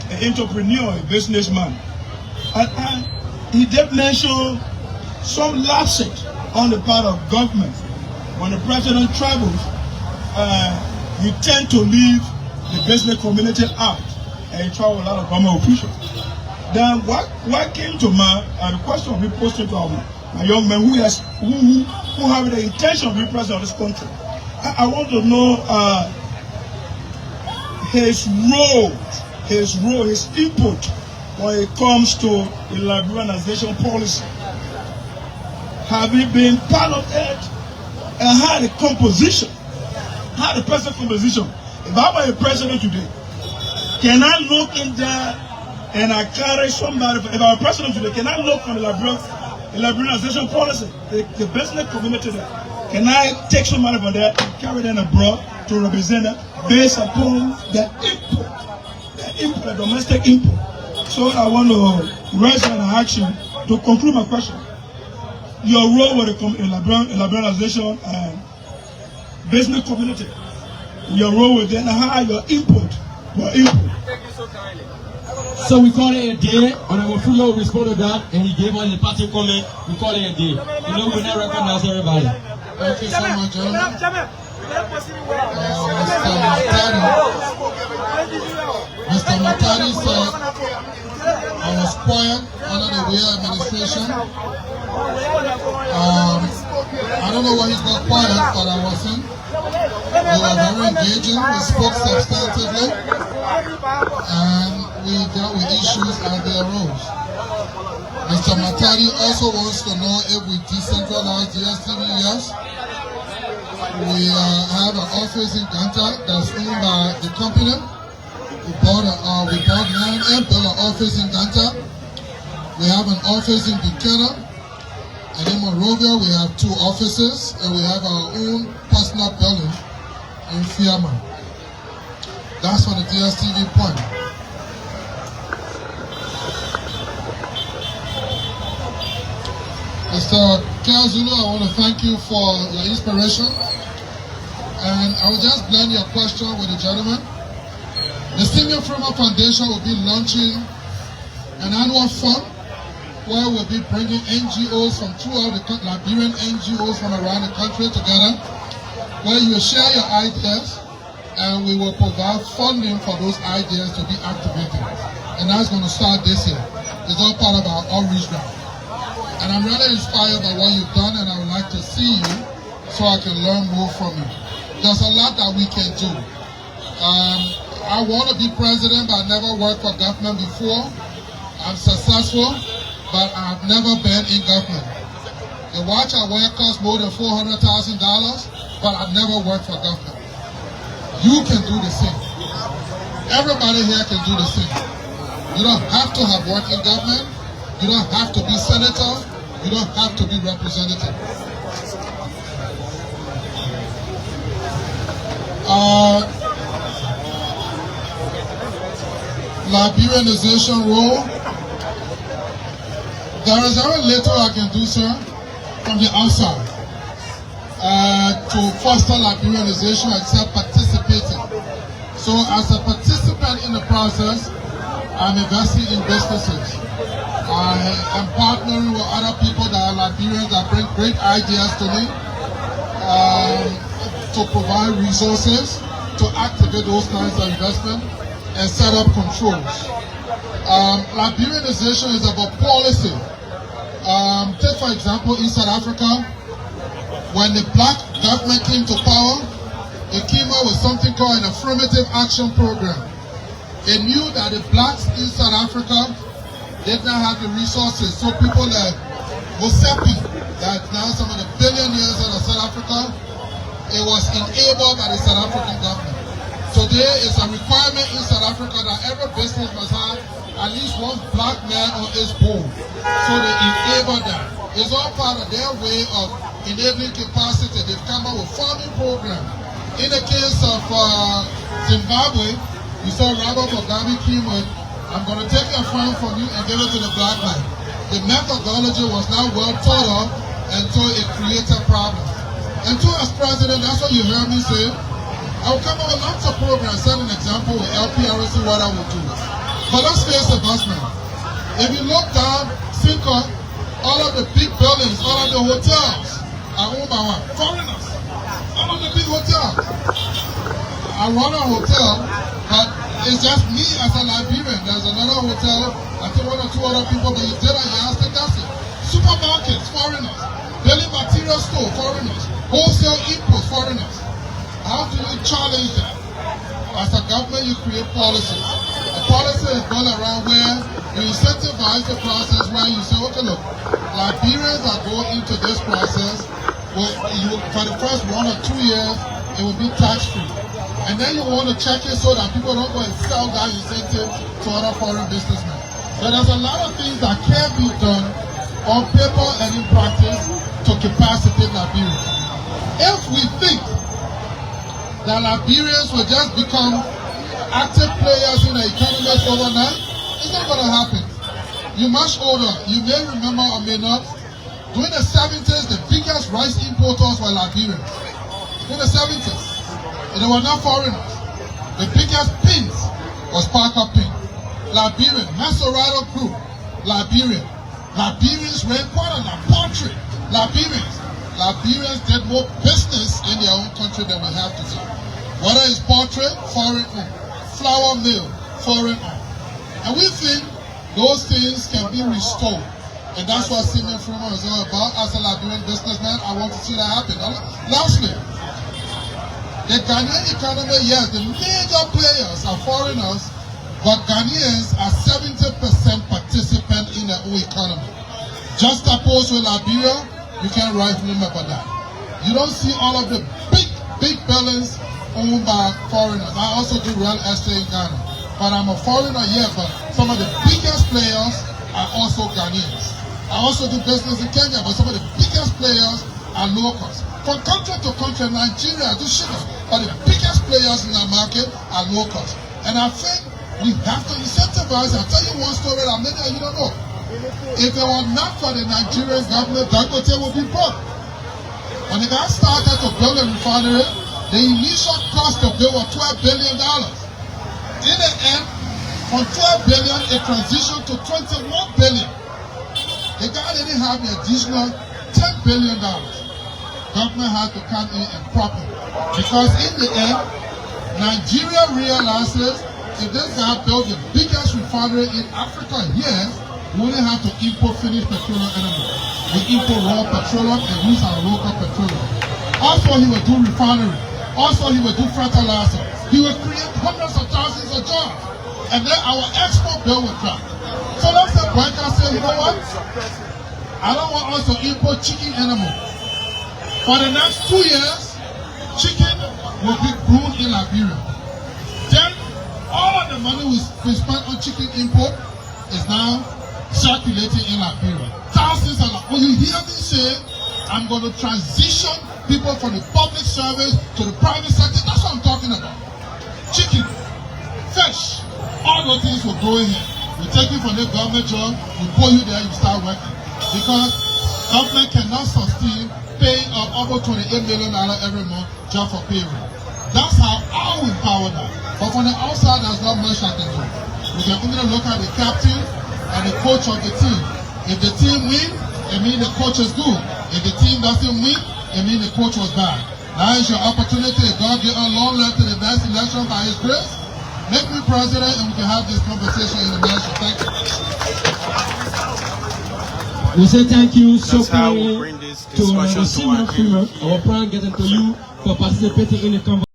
an entrepreneur, a businessman. And he did mention some lapses on the part of government. When the president travels, you tend to leave the business community out, and you travel a lot of government officials. Then what came to mind, the question we posed to our young man who have the intention of being president of this country. I want to know his role, his input when it comes to the liberalization policy. Have he been part of it? And how the composition, how the president composition. If I were a president today, can I look in there and I carry somebody? If I were president today, can I look on the liberalization policy, the business community there? Can I take somebody from there and carry them abroad to represent them based upon the input, the domestic input? So I want to raise an action to conclude my question. Your role with the liberalization and business community, your role with them, and how your input. Thank you so kindly. So we call it a day, and our Freeman will respond to that, and he gave us the parting comment. We call it a day. We not recognize everybody. Thank you so much, gentlemen. Mr. Matari said I was quiet under the Weir administration. I don't know why he got quiet, but I wasn't. We were very engaging. We spoke substantively, and we dealt with issues as they arose. Mr. Matari also wants to know if we decentralize DSTV. Yes. We have an office in Ganta that's owned by the company. We bought land and built an office in Ganta. We have an office in Buchanan. And in Monrovia, we have 2 offices, and we have our own personal building in Freeman. That's for the DSTV point. Mr. Zulu, I want to thank you for your inspiration. And I will just blend your question with the gentleman. The Simeon Foundation will be launching an annual fund where we'll be bringing NGOs from throughout the Liberian NGOs from around the country together, where you will share your ideas and we will provide funding for those ideas to be activated. And that's going to start this year. It's all part of our outreach round. And I'm really inspired by what you've done, and I would like to see you so I can learn more from you. There's a lot that we can do. I want to be president, but I never worked for government before. I'm successful, but I've never been in government. The watch I wear costs more than $400,000, but I've never worked for government. You can do the same. Everybody here can do the same. You don't have to have worked in government. You don't have to be senator. You don't have to be representative. Liberianization role. There is very little I can do, sir, from the outside to foster Liberianization except participating. So as a participant in the process, I'm investing in businesses. I am partnering with other people that are Liberians that bring great ideas to me to provide resources to activate those kinds of investment and set up controls. Liberianization is about policy. Take for example in South Africa, when the black government came to power, it came out with something called an affirmative action program. It knew that the blacks in South Africa did not have the resources. So people like Mosepi, that now some of the billionaires out of South Africa, it was enabled by the South African government. Today it's a requirement in South Africa that every business must have at least one black man on its board. So they enable that. It's all part of their way of enabling capacity. They've come up with farming programs. In the case of Zimbabwe, we saw Robert Mugabe came with, I'm going to take your farm from you and give it to the black man. The methodology was not well thought of, and so it created problems. And so as president, that's what you heard me say. I will come up with lots of programs, set an example with LPRC, what I will do. But let's face it, Bossman. If you look down, Cinco, all of the big buildings, all of the hotels are owned by what? Foreigners. All of the big hotels. I run a hotel, but it's just me as a Liberian. There's another hotel, I think 1 or 2 other people, but you did a yardstick, that's it. Supermarkets, foreigners. Building material store, foreigners. Wholesale imports, foreigners. How do you challenge that? As a government, you create policies. The policy is done around where you incentivize the process, where you say, okay, look, Liberians are going into this process, for the first 1 or 2 years, it will be tax-free. And then you want to check it so that people don't go and sell that incentive to other foreign businessmen. So there's a lot of things that can be done on paper and in practice to capacitate Liberians. If we think that Liberians will just become active players in the economy overnight, it's not going to happen. You're much older. You may remember or may not. During the 70s, the biggest rice importers were Liberians. In the 70s. And they were not foreigners. The biggest pins was Parker Pin. Liberian, Maserado Group, Liberian. Liberians ran quite a lot. Poultry, Liberians. Liberians did more business in their own country than we have today. Whether it's poultry, foreign owned. Flour mill, foreign owned. And we think those things can be restored. And that's what Simeon Freeman is all about. As a Liberian businessman, I want to see that happen. Lastly, the Ghanaian economy, yes, the major players are foreigners, but Ghanaians are 70% participant in the whole economy. Just opposed with Liberia, you can't write home about that. You don't see all of the big buildings owned by foreigners. I also do real estate in Ghana. But I'm a foreigner, yeah, but some of the biggest players are also Ghanaians. I also do business in Kenya, but some of the biggest players are locals. From country to country, Nigeria, do sugar, but the biggest players in our market are locals. And I think we have to incentivize. I'll tell you one story that many of you don't know. If it were not for the Nigerian government, Dangote would be broke. When the guy started to build a refinery, the initial cost to build was $12 billion. In the end, from $12 billion, it transitioned to $21 billion. The guy didn't have the additional $10 billion. Government had to come in and prop him. Because in the end, Nigeria realizes if this guy built the biggest refinery in Africa here, we wouldn't have to import finished petroleum anymore. We import raw petroleum and use our local petroleum. Also, he would do refinery. Also, he would do fertilizer. He would create hundreds of thousands of jobs. And then our export bill would drop. So that's the point I say, you know what? I don't want us to import chicken anymore. For the next 2 years, chicken will be grown in Liberia. Then, all of the money we spent on chicken import is now circulating in Liberia. Thousands of, when you hear me say, I'm going to transition people from the public service to the private sector, that's what I'm talking about. Chicken, fish, all those things will go in here. We take you from the government job, we put you there, you start working. Because government cannot sustain paying of over $28 million every month just for payroll. That's how I will empower them. But from the outside, there's not much I can do. We can only look at the captain and the coach of the team. If the team wins, it means the coach is good. If the team doesn't win, it means the coach was bad. Now is your opportunity. God give a long left to the next election by His grace. Make me president and we can have this conversation in the nation. Thank you. We say thank you so much That's how we bring this to discussion to Simeon, our prime getting to you for participating in the conversation.